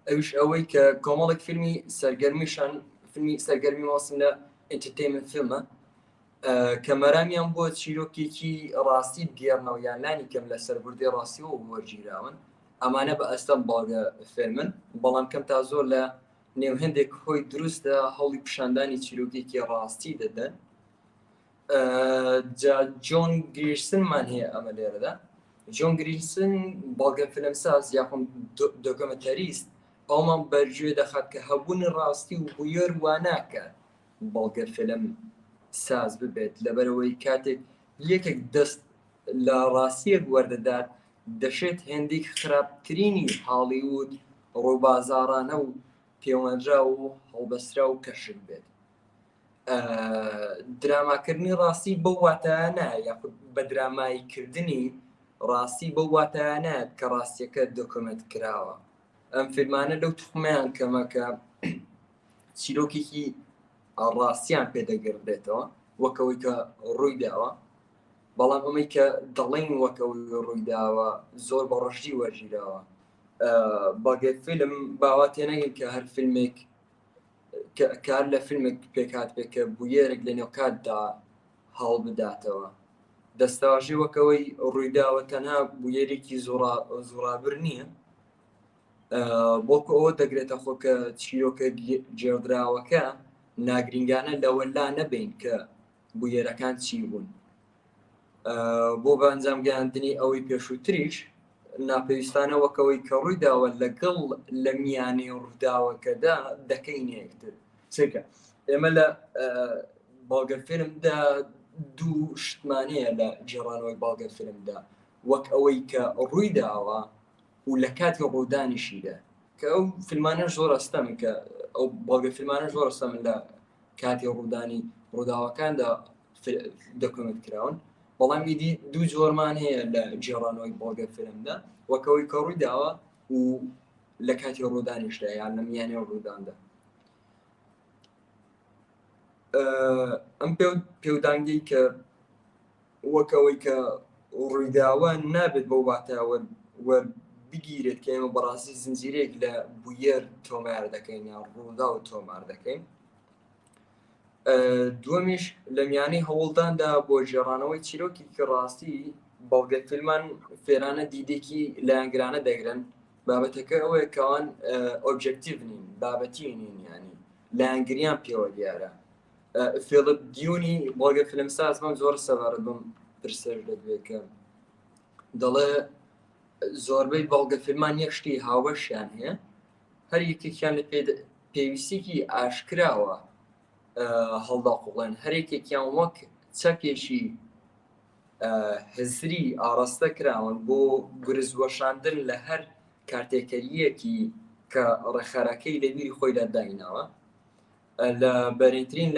ئەوش ئەوەی کە کۆمەڵێک فیلمی سەرگەرمیشان فیلمی سەرگەرمی واسم لە ئینترتێنمنت فیلمە کە مەرامیان بۆ چیرۆکێکی ڕاستی بگێڕنەوە یان لانی کەم لە سەربردی ڕاستیەوە وەرگیراون. ئەمانە بە ئەستەم باڵگە فێرمن، بەڵام کەم تا زۆر لە نێو هەندێک خۆی دروستە هەڵی پیشاندانی چیرۆکێکی ڕاستی دەدەن. جۆن گریرسنمان هەیە ئەمە لێرەدا. جۆن گریرسن باڵگە فیلمساز یاخۆم دۆکۆمەنتەریست ئەومان بەرگوێ دەخات کە هەبوونی ڕاستی و بویەر واناکە باڵگە فیلم ساز ببێت، لەبەرەوەی کاتێک یەکێک دەست لە ڕاستیەک وەردەدات دەشێت هێندێک خراپترینی هاڵیوود ڕووبازارانە و پەیوەندرا و هەڵبەسترا و کەشک بێت. دراماکردنی ڕاستی بەو واتایانە یاخود بە دراماییکردنی ڕاستی بەو واتایانەت کە ڕاستیەکە دۆکۆمنت کراوە. ئەم فیلمانە لەو توخمەیان کەمەکە چیرۆکێکی ڕاستیان پێدەگەڕێتەوە وەکەوەی کە ڕووی داوە، بەڵام ئەمەی کە دەڵێن وەکەوەی ڕووی داوە زۆر بە ڕەشی وەرگیراوە. باڵگە فیلم باوا تێنەگەین کە هەر فیلمێک کار لە فیلمێک پێکات بێت کە بویەرێک لە نێو کاتدا هەڵ بداتەوە. دەستەواژی وەکەوەی ڕوویداوە تەنها بویەرێکی زۆرابر نییە، بۆکو ئەوە دەگرێتە خۆ کە چیرۆکە جێدراوەکە ناگرنگانە لەوە لا نەبین کە بویەرەکان چی بوون. بۆ بە ئەنجام گەیاندنی ئەوەی پێشووتریش ناپێویستانە وەکەوەی کە ڕوویداوە لەگەڵ لە میانەی ڕووداوەکەدا دەکەین یەکتر. چێکە ئێمە لە باڵگە فیلمدا دوو شتمانەیە لە جێڕانەوەی باڵگە فیلمدا، وەک ئەوەی کە ڕوویداوە و لە کاتی ڕوودانیشیدا، کە ئەو فیلمانە زۆر ئەستەمن کە ئەو باڵگە فیلمانە زۆر ئەستەمن لە کاتی ڕوودانی ڕووداوەکاندا دۆکۆمنت کراون. بەڵام ئیدی دوو جۆرمان هەیە لە جێڕانەوەی باڵگە فیلمدا، وەکەوەی کە ڕوویداوە و لە کاتی ڕوودانیشدا یان لە میانەی ڕووداندا. ئەم پێودانگەی کە وەکەوەی کە ڕوویداوە نابێت بەو واتە وەربگیرێت کە ئێمە بەڕاستی زنجیرێک لە بویەر تۆمار دەکەین یان ڕوودا و تۆمار دەکەین. دووەمیش لە میانەی هەوڵداندا بۆ جێڕانەوەی چیرۆکێکی ڕاستی باڵگە فیلمان فێرانە دیدێکی لایەنگرانە دەگرن. بابەتەکە ئەوەیە کەوان ئۆبجێکتیڤ نین، بابەتی نین، ینی لایەنگریان پێوە دیارە. فیلیپ دیونی باڵگە فیلمساز بەم زۆر سەبارەت بەم پرسەش دەدوێت کە دەڵێ زۆربەی باڵگە فیلمان یەک شتی هاوبەشیان هەیە، هەر یەکێکیان لە پێویستێکی ئاشکراوە هەڵدا قوڵێن، هەرێکێکیان وەک چەکێکی هزری ئاڕاستە کراون بۆ گرزوەشاندن لە هەر کارتێکەریەکی کە ڕێخەرەکەی لەبیری خۆیدا داینەوە. لە بەرینترین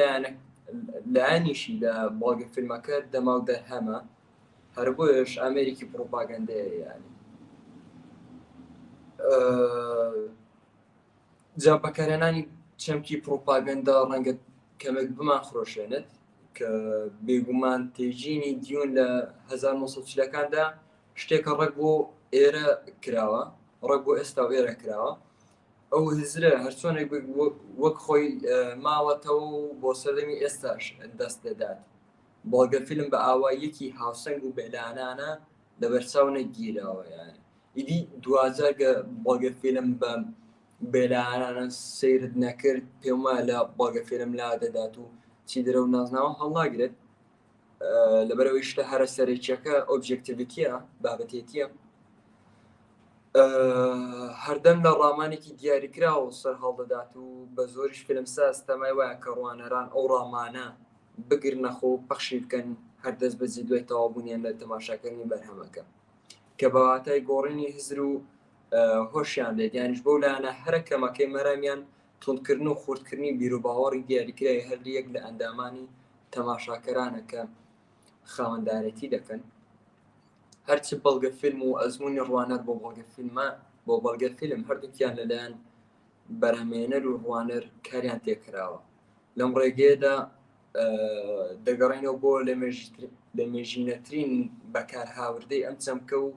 لایەنیشی لە باڵگە فیلمەکە دەماو دەرهەمە، هەر بۆیش ئامێرێکی پرۆپاگەندەیە. ینی جا بەکارهێنانی چەمکی پرۆپاگەندە ڕەنگە کەمێک بمان خۆشێنێت کە بێگومان تێژینی دیون لە 1940ەکاندا شتێکە ڕێک بۆ ئێرە کراوە، ڕێک بۆ ئێستا و ئێرە کراوە. ئەو هزرە هەرچۆنێک وەک خۆی ماوەتەوە و بۆ سەردەمی ئێستاش دەست دەدات. باڵگە فیلم بە ئاواییەکی هاوسەنگ و بێلانانە لە بەرچاو نەگیراوە. یانی ئیدی دوازارگە باڵگە فیلم بە بێلانانە سەیرت نەکرد پێم وایە لە باڵگە فیلم لا دەدات و چی دەرە و نازناوە هەڵناگرێت. لەبەرەوەی شتە هەرە سەرەکیەکە ئۆبجێکتیڤیتیە، بابەتێتیە. هەردەم لە ڕامانێکی دیاریکراوە سەر هەڵدەدات و بە زۆریش فیلمساز تەمای وایە کە ڕوانەران ئەو ڕامانە بگرنەخۆ و پەخشی بکەن هەردەست بەجێ دوای تەوابوونیان لە تەماشاکردنی بەرهەمەکە، کە بە واتای گۆڕینی هزر و هۆشیان دێت. یانیش بەو لایەنە هەرە کەمەکەی مەرامیان تونکردن و خورتکردنی بیر و باوەڕی دیاریکرای هەر یەک لە ئەندامانی تەماشاکەرانە کە خاوەندارەتی دەکەن. هەرچی بەڵگە فیلم و ئەزمموی ڕوانەر بۆ بەڵگە فیلم هەردووکیان لەلایەن بەرهەمێنەر و ڕوانەر کاریان تێکراوە. لەم ڕێگەیەدا دەگەڕێنەوە بۆ لە مێژینەترین بەکار هاوردەی ئەم چەمکە و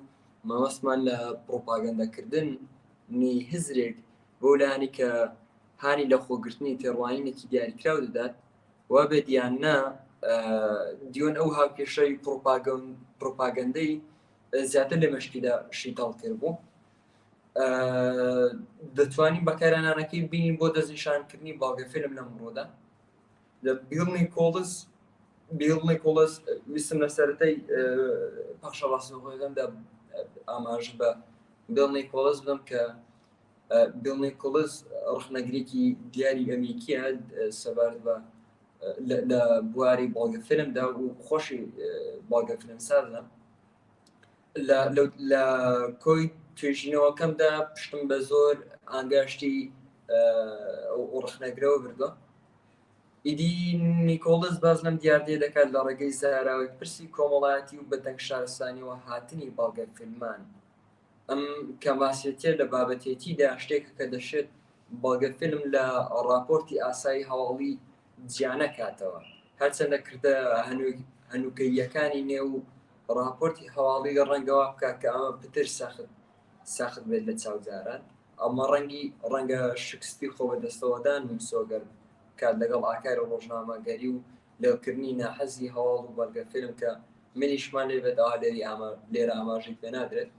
مەوەستمان لە پرۆپاگەندەکردنی هزرێک بۆ لایانی کە هانی لە خۆگرتنی تێڕوانینێکی دیاریکراو دەدات وا بێ دیاننا دیۆن ئەو هاوکێشەی پرۆپاگەندەی زیاتر لە مەشکیدا شیتاڵ کرد بوو دەتوانین بەکارهێنانەکەی بینین بۆ دەستنیشانکردنی باڵگە فیلم لە مرۆدا بیل نیکۆلس ویستم لە سەرەتای پەخشە ڕاستەوخۆیەکەمدا ئاماژ بە بیل نیکۆلس بدەم کە بیل نیکۆلس ڕخنەگرێکی دیاری ئەمریکیە سەبارەت بە لە بواری باڵگە فیلمدا و خۆشی باڵگە فیلمسازە لە کۆی توێژینەوەکەمدا پشتم بە زۆر ئانگاشتی ڕخنەگرەوە بردووە ئیدی نیکۆلس باز لەم دیاردەیە دەکات لە ڕێگەی زاراوەی پرسی کۆمەڵایەتی و بەدەنگ شارستانیەوە هاتنی باڵگە فیلمان ئەم کەماسێتیە لە بابەتێتیدا شتێکە کە دەشێت باڵگە فیلم لە ڕاپۆرتی ئاسایی هەواڵی جیانە کاتەوە هەرچەندە کردە هەنووکەیەکانی نێو ڕاپۆرتی هەواڵی ڕەنگەوە بکات کە ئەمە پتر ساخت بێت لە چاوداران ئەمە ڕەنگە شکستی خۆبەدەستەوەدان و سۆگەر کات لەگەڵ ئاکاری ڕۆژنامەگەری و لێکردنی ناحەزی هەواڵ و باڵگە فیلم کە منیشمان لێ بێتەوە لێرە ئاماژەی پێ نادرێت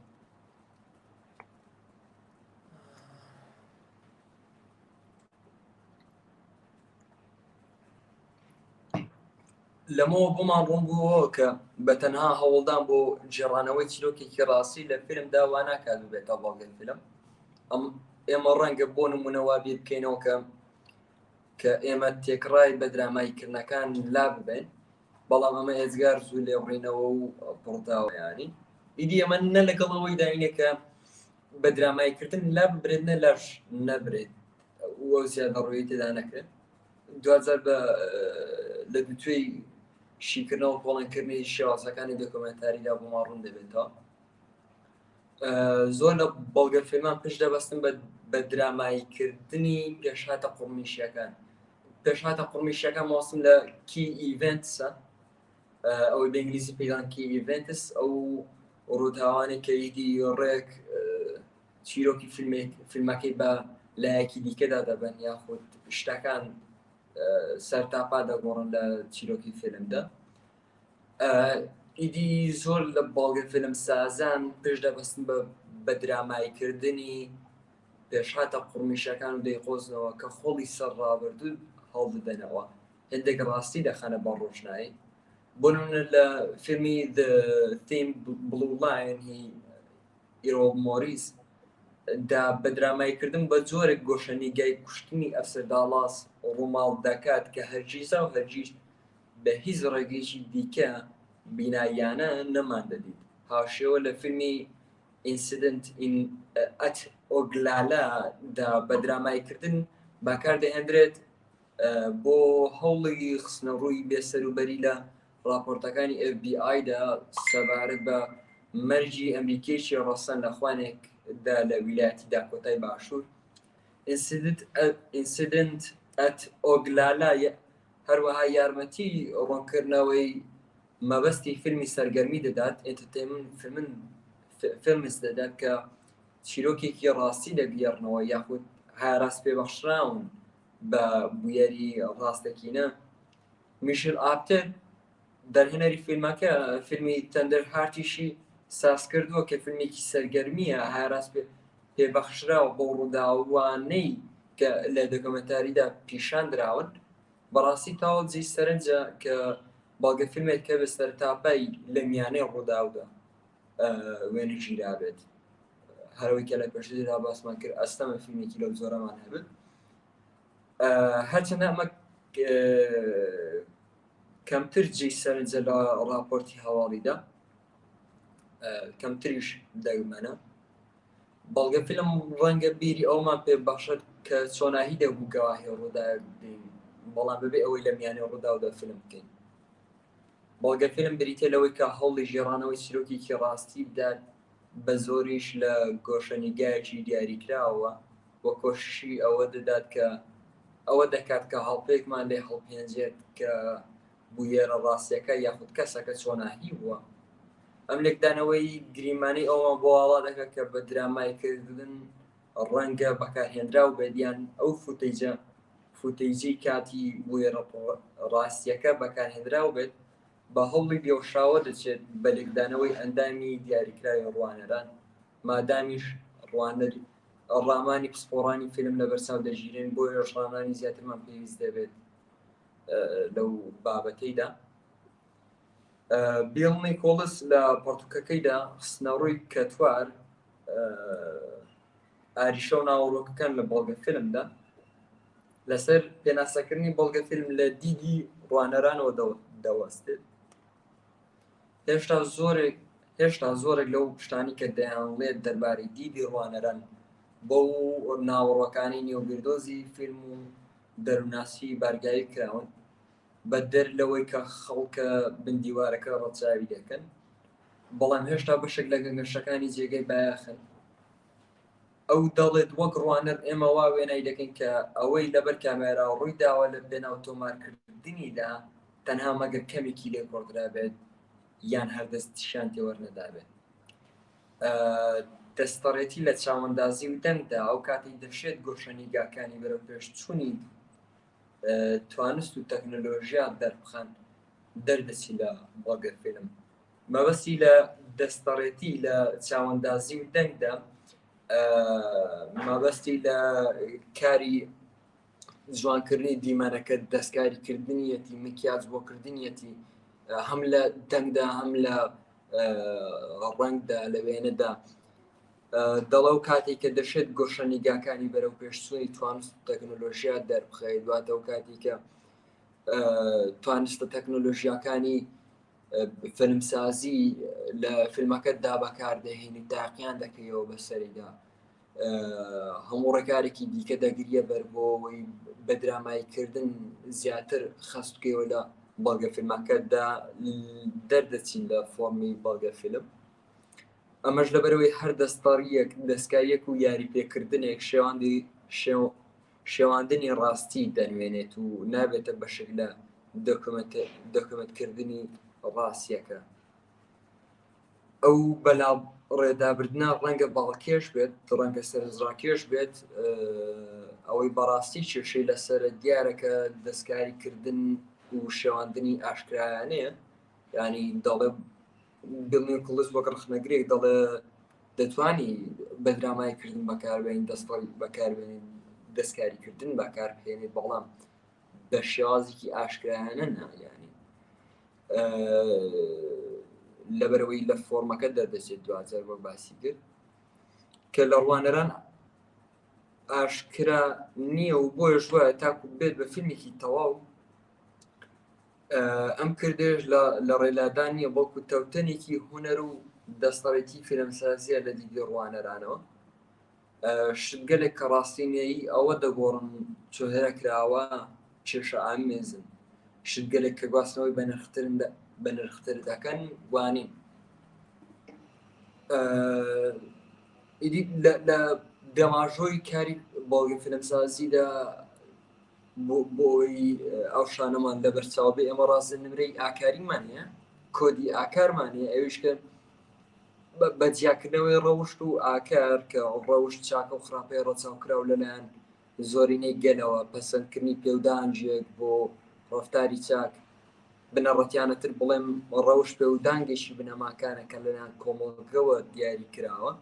لەمەوە بۆمان ڕوون بووەوە کە بە تەنها هەوڵدان بۆ جێڕانەوەی چیرۆکێکی ڕاستی لە فیلمدا وا ناکات بێتە باڵگە فیلم ئێمە ڕەنگە بۆ نمونەوە بیر بکەینەوە کە ئێمە تێکڕای بە دراماییکردنەکان لا ببێن بەڵام ئەمە هێزگار زوو لێڕینەوە و پڕتاوەیانی ئیدی ئەمە نە لەگەڵەوەی داینێکە بە دراماییکردن لا ببرێت نە لەش نەبرێت وە زیادە ڕووی تێدا نەکرێت دوجار لە دوتوێی شیکردنەوە کۆڵێنکردنی شێوازەکانی دۆکۆمنتاریدا بۆمان ڕوون دەبێتەوە زۆر لە باڵگە فیلمان پشت دەبەستن بە دراماییکردنی پێشهاتە قوڕمیشیەکان مۆسم لە کی ئیڤنتسە ئەوەی بە ئینگلیزی پێدان کی ئیڤنتس ئەو ڕووداوانی کە ئیدی ڕێک چیرۆکی فیلمەکەی بە لایەکی دیکەدا دەبن یاخود شتەکان سەرتاپا دەگۆڕن لە چیرۆکی فیلمدا ئیدی زۆر لە باڵگە فیلم سازان پشت دەبەستن بە دراماییکردنی پێشهاتە قوڕمیشەکان و دەیقۆزنەوە کە خۆڵی سەر ڕابردوو هەڵدەدەنەوە هێندێک ڕاستی دەخەنە بە ڕۆژنایی بۆ نمونە لە فیلمی The Thin Blue Line هی ئیرۆڵ مۆریس دا بە دراماییکردن بە جۆرێک گۆشەنیگای کوشتنی ئەفسەر داڵاس ڕووماڵ دەکات کە هەرگیزا و هەرگیز بە هیچ ڕێگەیەکی دیکە بیناییانە نەمان دەدیت هاوشێوە لە فیلمی ئینسیدنت ئەت ئۆگلالا دا بە دراماییکردن بەکاردەهێنرێت بۆ هەوڵی خستنە ڕووی بێسەروبەری لە راپۆرتەکانی FBI دا سەبارەت بە مەرجی ئەمریکیەکی ڕەسەن لە خوانێکدا لە ویلایەتی داکۆتای باشوور ئینسیدنت ئەت ئۆگلالا هەروەها یارمەتی ڕوونکردنەوەی مەبەستی فیلمی سەرگەرمی دەدات ئێنتەرتێنمنت فیلمز دەدات کە چیرۆکێکی ڕاستی دەگەێڕنەوە یاخود هاراست پێبەخشراون بە بویەری ڕاستەکینە میشل ئاپتر دەرهێنەری فیلمەکە فیلمی تەندەر هارتیشی ساز کردووە کە فیلمێکی سەرگەرمیە هاراست پێبەخشراوە بۆ ڕووداوانەی کە لە دۆکۆمنتاریدا پیشان دراون بەڕاستی تاوەجی سەرنجە کە باڵگە فیلمێک کە بە سەرتاپای لە میانەی ڕووداودا وێنەگیرا بێت هەروەی کە لە پێشتردا باسمان کرد ئەستەمە فیلمێکی لەو زۆرەمان هەبێت هەرچەندە ئەمە کەمتر جێی سەرنجە لە راپۆرتی هەواڵیدا کەمتریش دەگمەنە باڵگە فیلم ڕەنگە بیری ئەومان پێ بەخشێت کە چۆناهی دەبوو گەواهی ڕوودا بین بەڵام ببێ ئەوەی لە میانەی ڕووداودا فیلم بکەین باڵگە فیلم بریتە لەوەی کە هەوڵی ژێڕانەوەی چیرۆکێکی ڕاستی بدات بە زۆریش لە گۆشەنیگایەکی دیاریکراوە وە کۆششی ئەوە دەدات کە ئەوە دەکات کە هەڵپێکمان لێ هەڵپێنجێت کە بویێرە ڕاستیەکە یاخود کەسەکە چۆناهی بووە. ئەم لێکدانەوەی گریمانەی ئەومان بۆ ئاوا دەکات کە بە درامایکردن ڕەنگە بەکارهێنرا و بێدیان ئەو فوتەیجی کاتی بویێرە ڕاستیەکە بەکارهێنرا و بێت بە هەوڵی دێوشاوە دەچێت بە لێکدانەوەی ئەندامی دیاریکراوی ڕوانەران مادامیش ڕامانی پسپۆڕانی فیلم لە بەرچاو دەژیرێن بۆ هێژڕانانی زیاترمان پێویست دەبێت لەو بابەتەیدا. بیڵ نیکۆلس لە پەرتووکەکەیدا خستنەڕووی کەتوار ئاریشە و ناوەڕۆکەکان لە بەڵگە فیلمدا لەسەر پێناسەکردنی بەڵگە فیلم لە دیدی ڕوانەرانەوە دەوەستێت. هێشتا زۆرێک لەو شتانی کە دەیانڵێت دەربارەی دیدی ڕوانەران بەو ناوەڕۆکانی نێوبیردۆزی فیلم و دەروناسی بارگایی کراون بە دەر لەوەی کە خەڵکە بندیوارەکە ڕەچاوی دەکەن، بەڵام هێشتا بەشێک لە گەنگەشەکانی جێگەی بایەخن. ئەو دەڵێت وەک ڕوانەر ئێمە وا وێنای دەکەین کە ئەوەی لەبەر کامێرا ڕووی داوە لە بێناو تۆمارکردنیدا تەنها مەگەر کەمێکی لێ کۆڕدرا بێت یان هەردەستیشان تێوەرنەدابێت. دەستەڕێتی لە چاوەندازی و دەنگدا ئەو کاتی دەشێت گۆشەنیگاکانی بەرەو پێشچوونی توانست و تەکنۆلۆژیا دەربخان دەردەچی لە بەڵگە فیلم. مەبەستی لە دەستەڕێتی لە چاوەندازی و دەنگدا مەبەستی لە کاری جوانکردنی دیمەنەکە دەستکاریکردنیەتی مکیاج بۆکردنیەتی هەم لە دەنگدا هەم لە ڕەنگدا لە وێنەدا دەڵێ و کاتێک کە دەشێت گۆشەنیگاکانی بەرەو پێشچوونی توانست تەکنۆلۆژیا دەربخەیت دواتە و کاتی کە توانستە تەکنۆلۆژیاکانی فیلمسازی لە فیلمەکەتدا بەکاردەهێنی تاقییان دەکەیەوە بەسەریدا هەموو ڕێکارێکی دیکە دەگریە بەر بۆەوەی بە دراماییکردن زیاتر خەستکەوە لە بەڵگە فیلمەکەتدا دەردەچین لە فۆرمی بەڵگە فیلم. ئەمەش لەبەرەوەی هەر دەستکاریەک و یاریپێکردنێک شێواندنی ڕاستی دەنوێنێت و نابێتە بەشێک لە دۆکمنتکردنی ڕاستیەکە. ئەو بەلا ڕێدابردنە ڕەنگە باڵکێش بێت ڕەنگە سەرنجڕاکێش بێت ئەوەی بەڕاستی کێشەی لەسەر دیارەکە دەستکاریکردن و شێواندنی ئاشکرایانەیە. ینی دەڵێ دڵنی کڵس وەک ڕخنەگرێک دەڵێ دەتوانی بە دراماییکردن بەکاربێنین دەستڵی بەکاربێنین دەستکاریکردن بەکاربێنێت بەڵام بە شێوازێکی ئاشکرایانە نایانی لەبەرەوەی لە فۆرمەکە دەردەچێت دواتر بۆ باسی کرد کە لە ڕوانەران ئاشکرا نییە و بۆیش وایە تاکو بێت بە فیلمێکی تەواو ئەم کردێش لە ڕێلادان نییە بەڵکو تەوتەنێکی هونەر و دەستەڕێتی فیلمسازیە لە دیدی ڕوانەرانەوە. شتگەلێک کە ڕاستینەیی ئەوە دەگۆڕن چۆهێرە کراوە کێشە ئامێزن شتگەلێک کە گواستنەوەی بە نرختر دەکەن وانین. لە دەماژۆی کاری بەڵگە فیلمسازیدا بۆی ئەو شانەمان لە بەرچاوبێ ئێمە ڕازنمرەی ئاکاریمان هەیە کۆدی ئاکارمان هەیە ئەویش کە بە جیاکردنەوەی ڕەوشت و ئاکار کە ڕەوشت چاکە و خراپەی ڕەچاوکراو لەلایەن زۆرینەی گەلەوە پەسەندکردنی پێودانجێک بۆ ڕەفتاری چاک بنەڕەتیانەتر بڵێم ڕەوش پێودانگەشی بنەماکانەکە لەلایەن کۆمەڵگەوە دیاری کراوە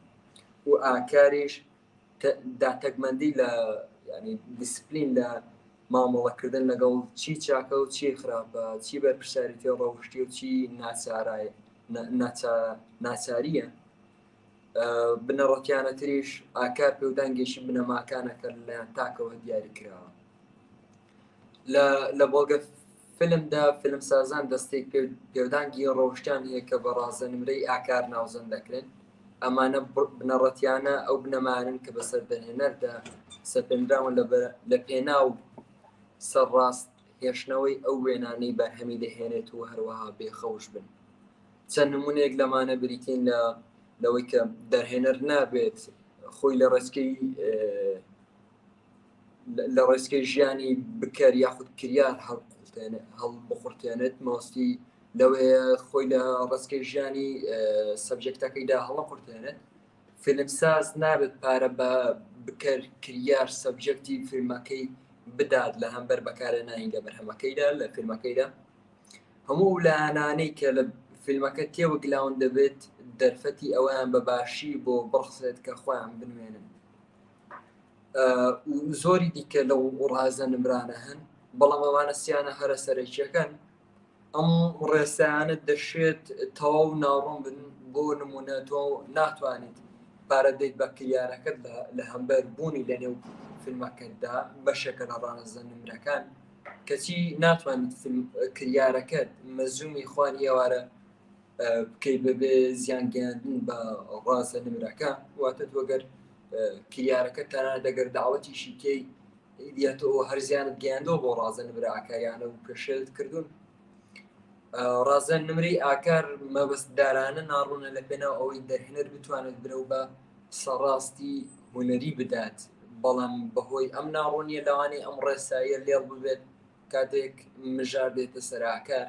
و ئاکاریش داتەکمەندی لە ینی دیسپلین لە مامەڵەکردن لەگەڵ چی چاکە و چی خراپە چی بەرپرساریتی ڕەوشتی و چی ناچاریە بنەڕەتیانە تریش ئاکار پێودانگەشی بنەماکانەکە لەلایەن تاکەوە دیاری کراوە. لە بۆگە فیلمدا فیلمسازان دەستێک پێودانگی ڕەوشتیان هەیە کە بە ڕازەنمرەی ئاکار ناوزەن دەکرێن. ئەمانە بنەڕەتیانە ئەو بنەمانن کە بەسەر بەهێنەردا سەپێنراون لە پێناو سەرڕاست هێشتنەوەی ئەو وێنانەی بەرهەمی دەهێنێت و هەروەها بێخەوش بن. چەند نمونەیەک لەمانە بریتین لەوەی کە دەرهێنەر نابێت خۆی لە ڕێچکەی لە ڕێسکەی ژیانی بکەر یاخود کریار هەڵ بخورتێنێت ماستی لەوەیە خۆی لە ڕێسکەی ژیانی سەبجەکتەکەیدا هەڵەقورتێنێت فیلمساز نابێت پارە بە بکەر کریار سەبجەکتی فیلمەکەی بدات لە هەمبەر بەکارهێنانی لە بەرهەمەکەیدا لە فیلمەکەیدا هەموو لایەنانەی کە لە فیلمەکە تێوەگلاون دەبێت دەرفەتی ئەویان بەباشی بۆ بڕخسێت کە خۆیان بنوێنن زۆری دیکە لەو ڕازە نمرانە هەن بەڵام ئەوانە سیانە هەرە سەرەکیەکەن ئەم ڕێسایانت دەشێت تەواو ناڕوون بن بۆ نمونە تۆ ناتوانیت پارە دەیت بە کریارەکەت لە هەمبەر بوونی لە نێو فیلمەکەتدا بەشێکە لە ڕازە نمرەکان کەچی ناتوانیت کریارەکەت مەزومی خوانی ئێوارە بکەی بەبێ زیانگەاندن بە ڕازە نمرەکە واتە وەگەر کریارەکە تەنانەت دەگەر داوەتیشی کەی دیێتەوە هەر زیانت گەیاندەوە بۆ ڕازە نمرەکەیانە و پێشێت کردوون ڕازە نمری ئاکار مەبەستدارانە ناڕوونە لە پێناو ئەوەی دەرهێنەر بتوانێت برەو بە سەڕاستی هونەری بدات بەڵام بەهۆی ئەم ناڕوونیە لەوانەیە ئەم ڕێساییە لێڵ ببێت کاتێک مژار دێتە سەر ئاکار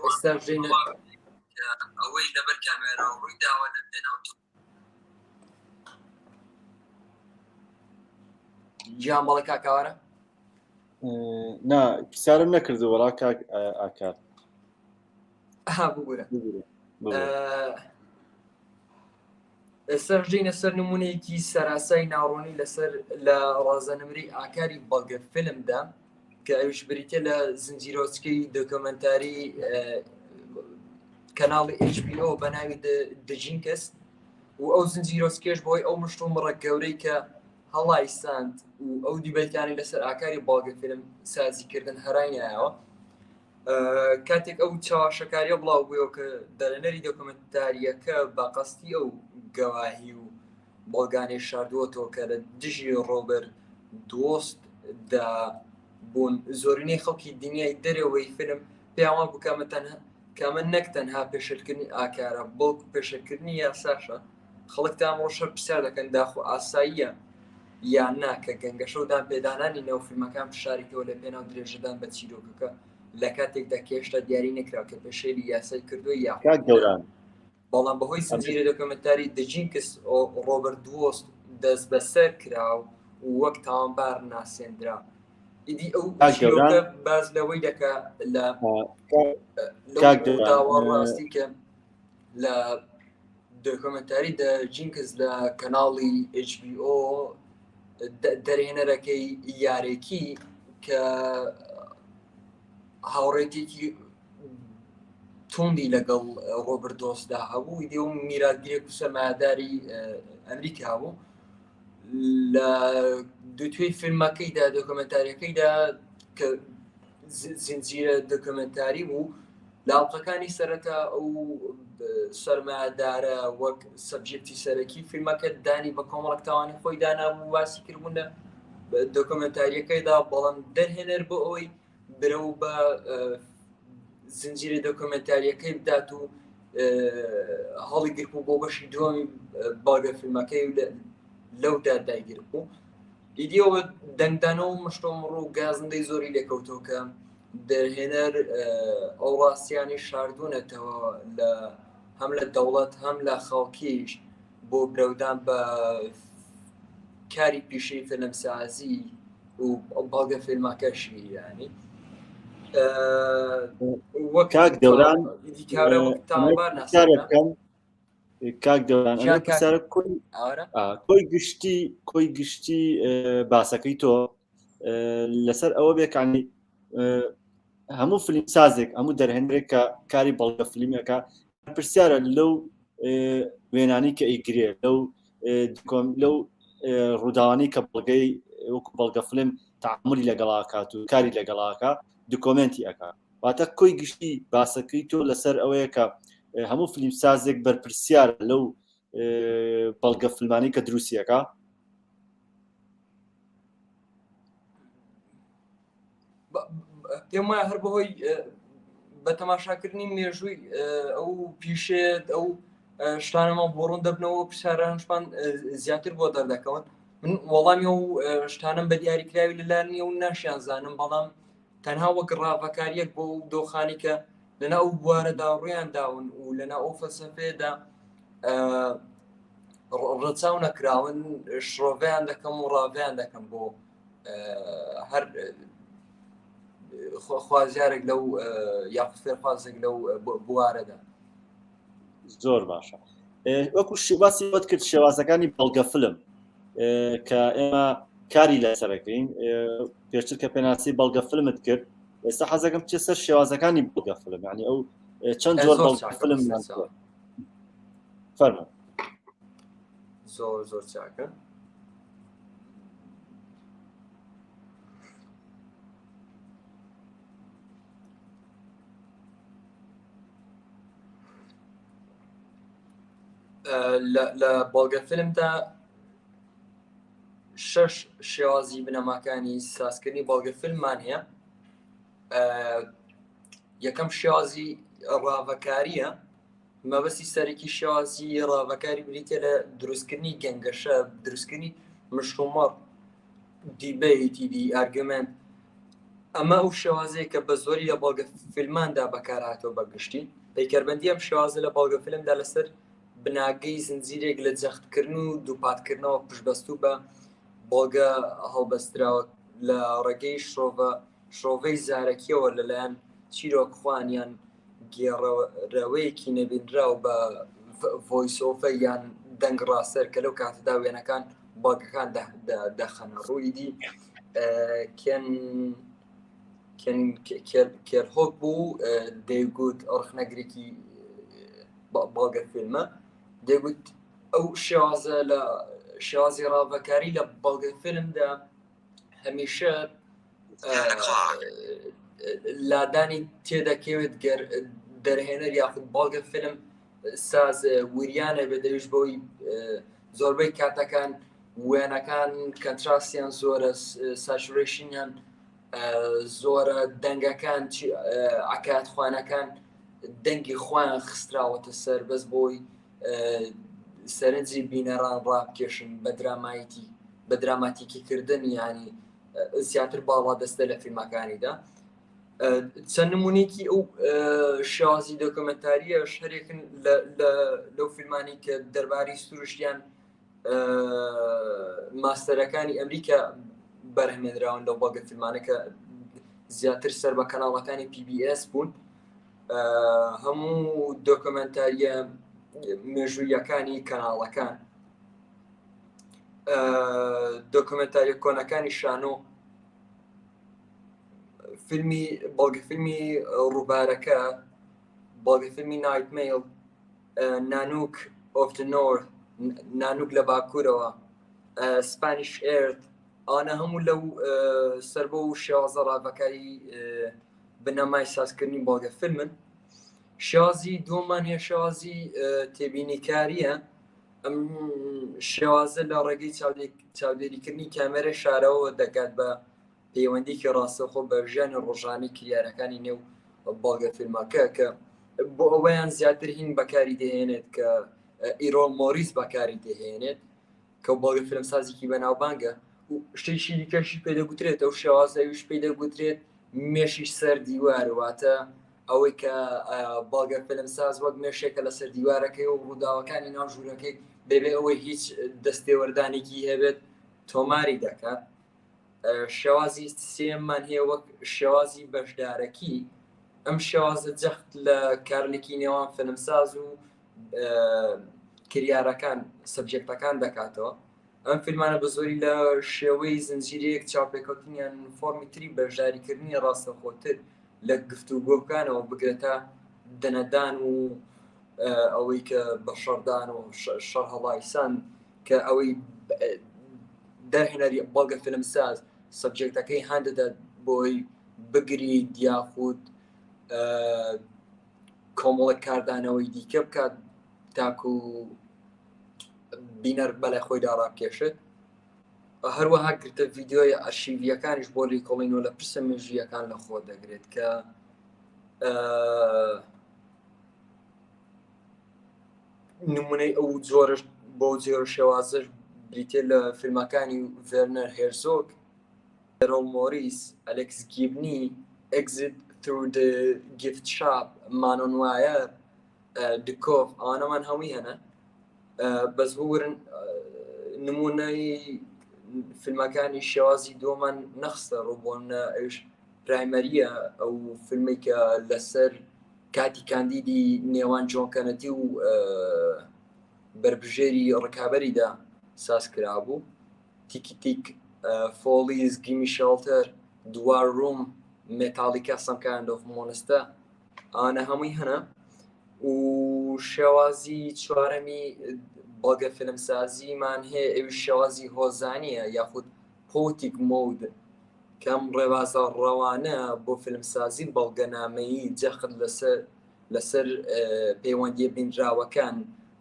ئێستا ژینە ئەوەی لەبەر کامێرا ڕووی داوە لە پێناو گیان بەڵێ کاکاوارە نا پرسیارم نەکردو وەڵا کاک ئاکار بگورە ئێستا ژینە سەر نمونەیەکی سەراسای ناڕوونی لەسەر لە ڕازەنمری ئاکاری بەڵگە فیلمدا کە ئەوش بریتە لە زنجیرۆچکەی دۆکۆمەنتاری کەناڵی HBO بە ناوی دژینکەس و ئەو زنجیرۆچکێش بۆی ئەو مشتومڕە گەورەی کە هەڵایساند و ئەو دیبەتانی لەسەر ئاکاری بەڵگە فیلم سازیکردن هەرانیایەوە کاتێک ئەو چاواشەکاریە بڵاو بوویەوە کە دەرەنەری دۆکۆمەنتاریەکە بە قەستی ئەو گەواهی و بەڵگانەی شاردووەتەوە کە لە دژی ڕۆبەر دۆست دا بوون زۆرینەی خەڵکی دنیای دەرەوەی فیلم پێیان بکەمە تەنها کامە نەک تەنها پێشەرکردنی ئاکارە بەڵکو پێشەکردنی یاساشە خەڵک تا ڕۆژە پرسیار دەکەن داخۆ ئاساییە یان ناکە گەنگەشەودان پێدانانی نێو فیلمەکان پشاریتەوە لە پێناو درێژەدان بە چیرۆکەکە لە کاتێکدا کێشتا دیاری نەکراوە کە پێشێلی یاسای کردووە یا گەوران بەڵام بەهۆی زنجیرە دۆکۆمەنتاری دژینکس ڕۆبەر دۆست دەست بەسەر کراو و وەک تاوانبار ناسێنرا ئیدی ئەو باز لەوەی دەکا لە داوەڕاستی کە لە دۆکۆمەنتاری دژینکس لە کەناڵی HBO دەرهێنەرەکەی یارێکی کە هاوڕێتێکی توندی لەگەڵ ڕۆبەر دۆستدا هەبوو ئیدی و میراگرێک و سەرمایه‌داری ئەمریکا بوو لە دوتوێی فیلمەکەیدا دۆکۆمەنتاریەکەیدا کە زنجیرە دۆکۆمەنتاری بوو لاڵقەکانی سەرەتا ئەو سەرمایه‌دارە وەک سەبجێکتی سەرەکی فیلمەکە دانی بە کۆمەڵێک تاوانی خۆی دانابوو واسی کردبوون لە دۆکۆمەنتاریەکەیدا بەڵام دەرهێنەر بۆ ئەوەی برەو بە زنجیرە دۆکۆمەنتاریەکەی بدات و هەڵی گرت و بۆ بەشی دووەمی باگە فیلمەکەی لەودا داگیر بوو ئیدیەوە دەنگدانەوە مشتۆمڕ و گازندەی زۆری لێکەوتەوە کە دەرهێنەر ئەو ڕاستیانی شاردوونەتەوە لە هەم لە دەوڵەت هەم لە خەڵکیش بۆ برەودان بە کاری پیشەی فیلمسازی و باگە فیلمەکەشی ینی کاک دەوران کاک دەوران کۆی گشتی باسەکەی تۆ لەسەر ئەوە بێکانی هەموو فیلم سازێک هەموو دەرهێنرێک کە کاری بەڵگە فیلمەکە پرسیارە لەو وێنانی کە ئیگرێ لەو ڕووداوانی کە بەڵگەی وەکو بەڵگە فیلم تعاملی لەگەڵاکات و کاری لەگەڵاکە دوکۆمنتی ئەکا واتە کۆی گشتی باسەکەی تۆ لەسەر ئەوەیە کە هەموو فیلم سازێک بەرپرسیار لەو بەڵگە فیلمانی کە دروستیەکە پێم وایە هەر بەهۆی بە تەماشاکردنی مێژووی ئەو پیشێت ئەو شتانەمە بۆ ڕوون دەبنەوە پرسیارانشمان زیاتر بۆ دەردەکەون من وەڵامی و شتانم بە دیاریکراوی لەلایەن نییە و ناشیانزانم، بەڵام تەنها وەک ڕاڤەکاریەک بۆ دۆخانی کە لەنا ئەو بوارەدا ڕویان داون و لەنا ئەو فەلسەفەیەدا ڕەچاو نەکراون، شڕۆڤیان دەکەم و ڕاڤیان دەکەم بۆ هەر خوازیارێک لەو یاخود فێرخوازێک لەو بوارەدا. زۆر باشە. وەکو باسی بۆت کرد شێوازەکانی بەڵگە فلم کە ئێمە کاری لەسەرەکەین، پێشتر کە پێناسی بەڵگە فلمت کرد، ئێستا حەزەکەم بچێت سەر شێوازەکانی بەڵگە فلم، یعنی ئەو چەند جۆر بەڵگە فلم فەرموو. زۆر چاکە. لە بەڵگە فیلمدا 6 شێوازی بنەماکانی سازکردنی بەڵگە فیلممان هەیە. یەکەم شێوازی ڕاڤەکاریە، مەبەستی سەرەکی شێوازی ڕاڤەکاری بریتە لە دروستکردنی گەنگەشە، دروستکردنی مشرومەڕ، دیبیتی ئارگومنت. ئەمە ئەو شێوازەیە کە بە زۆری لە بەڵگە فیلماندا بەکارهاتەوە بەگشتی. پەیکەربەندی ئەم شێوازە لە بەڵگە فیلمدا لەسەر بناگەی زنجیرێک لە جەختکردن و دووپاتکردنەوە پشتبەستوو بە بەڵگە هەڵبەستراوە لە ڕێگەی شۆڤەی زارەکیەوە لەلایەن چیرۆکخوانیان گێڕەوەیەکی نەبینراو بە ڤۆیسۆڤە یان دەنگ ڕاستەر کە لەو کاتەدا وێنەکان بەڵگەکان دەخەنە ڕوویدی کێرهۆک بوو دەیگوت ڕخنەگرێکی بەڵگە فیلمە، دەیگوت ئەو شێوازە لە شێوازی ڕاڤەکاری لە بەڵگە فیلمدا هەمیشە لادانی تێدەکەوێت گەر دەرهێنەر یاخود بەڵگە فیلم ساز وریانە بە دەویش بۆی زۆربەی کاتەکان وێنەکان کەنتراسیان زۆرە، ساتوڕێشنیان زۆرە، دەنگەکان عکات خوانەکان دەنگی خوان خستراوەتە سەر بەس بۆی سەرنجی بینەران ڕابکێشن بە دراماتیکیکردن، ینی زیاتر باڵا دەستە لە فیلمەکانیدا. چەند نمونێکی ئەو شێوازی دۆکۆمنتاریە هەرێکن لەو فیلمانی کە دەربارەی سروشتیان ماستەرەکانی ئەمریکا بەرهەمێنراون لەو بەڵگە فیلمانە کە زیاتر سەر بە کەناڵەکانی PBS بوون. هەموو دۆکۆمنتاریە مێژوویەکانی کەناڵەکان، دۆکۆمنتاریە کۆنەکانی شانۆ، فیلمی بەڵگە فیلمی ڕووبارەکە، بەڵگە فیلمی نایتمەیل، نانوک ئۆف دە نۆرث، نانوک لە باکوورەوە، سپانیش ئێرت، ئانە هەموو لەو سەر بۆ و شێوازە ڕاڤەکاری بنەمای سازکردنی بەڵگە فیلمن. شێوازی دووەمان هەیە شێوازی تێبینیکاریە. ئەم شێوازە لە ڕێگەی چاودێریکردنی کامێرە شارەوە دەکات بە پەیوەندیکی ڕاستەوخۆ بە ژیانی ڕۆژانەی کریارەکانی نێو بەڵگە فیلمەکە، کە بۆ ئەوەیان زیاتر هین بەکاری دەهێنێت کە ئیرۆ مۆریس بەکاری دەهێنێت کە بەڵگە فیلمسازێکی بەناوبانگە. و شتێکی دیکەشی پێدەگوترێت ئەو شێوازەویش پێدەگوترێت مێشی سەر دیوار، واتە ئەوەی کە بەڵگە فیلمساز وەک مێشێکە لەسەر دیوارەکەی و ڕووداوەکانی ناو ژوورەکەی بێبێ ئەوەی هیچ دەستێوەردانێکی هەبێت تۆماری دەکات. شێوازی سێممان هەیە وەک شێوازی بەشدارەکی. ئەم شێوازە جەخت لە کارلێکی نێوان فیلمساز و کریارەکان سەبجێکتەکان دەکاتەوە. ئەم فیلمانە بە زۆری لە شێوەی زنجیرەیەک چاوپێکەوتنیان فۆرمی تری بەشداریکردنی ڕاستەخۆتر لە گفتوگۆکانەوە بگرێتە دەنەدان و ئەوەی کە بە شەردان و شەڕ هەڵایسان کە ئەوەی دەرهێنەری بەڵگە فیلمساز سەبجێکتەکەی هەندەدات بۆی بگری دیاخود کۆمەڵک کاردانەوەی دیکە بکات تاکو بینەر بەلای خۆی داڕابکێشێت. هەروەها گرتە ڤیددیۆی ئەرشیڤیەکانیش بۆ لیکۆڵینەوە لە پرسە مێژویەکان لە خۆ دەگرێت کە نمونەی ئەو جۆرە بۆ جێرە شێوازش بریتێ لە فیلمەکانی ڤێرنەر هێرزۆگ، ئێرۆڵ مۆریس، ئەلێکس گیبنی، ئەگزیت through the gift shop، مانۆن وایر، دکۆف، ئەوانەمان هەمووی هەنە. بەس بورن نمونەی فیلمەکانی شێوازی دۆمان نەخستە ڕووبوونە ئەوش پرایمەریە، ئەو فیلمی کە لەسەر کاتی کاندیدی نێوان جۆن کەنەدی و بربژێری ڕکابەریدا ساز کرابوو. تیکی تیک، فۆلیز، گیمی شەڵتەر، دوار ڕووم، مێتالیکا، سەم کایند ئۆف مۆنستە، ئەوانە هەمووی هەنە. و شێوازی چوارەمی بەڵگە فیلمسازیمان هەیە، ئەوی شێوازی هۆزانیە یاخود پۆتیک مۆد، کەم ڕێبازە ڕەوانە بۆ فیلمسازی بەڵگەنامەیی جەخت لەسەر پەیوەندیە بینراوەکان،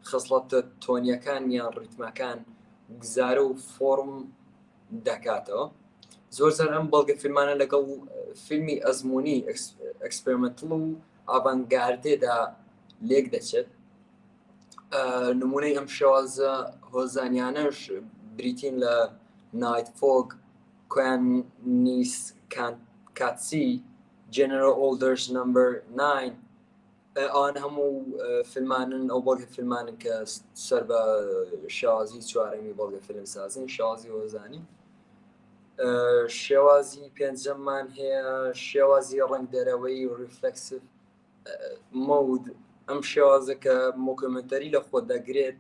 خصلەتە تۆنیەکان یان ڕیتمەکان گزارە و فۆرم دەکاتەوە. زۆر جار ئەم بەڵگە فیلمانە لەگەڵ فیلمی ئەزموونی ئەکسپریمەنتڵ و ئاڤانگاردێدا لێک دەچێت. نمونەی ئەم شێوازە هۆزانیانەش بریتین لە نایت فۆگ، کوێنیس کاتسی، جێنەرەل ئۆڵدەرز نمبەر 9، ئەوان هەموو فیلمانن، ئەو بەڵگە فیلمانن کە سەر بە شێوازی چوارەمی بەڵگە فیلمسازین، شێوازی هۆزانی. شێوازی پێنجەممان هەیە شێوازی ڕەنگدەرەوەی ریفلەکسیڤ مۆد. ئەم شێوازە کە مۆکومنتەری لە خۆ دەگرێت،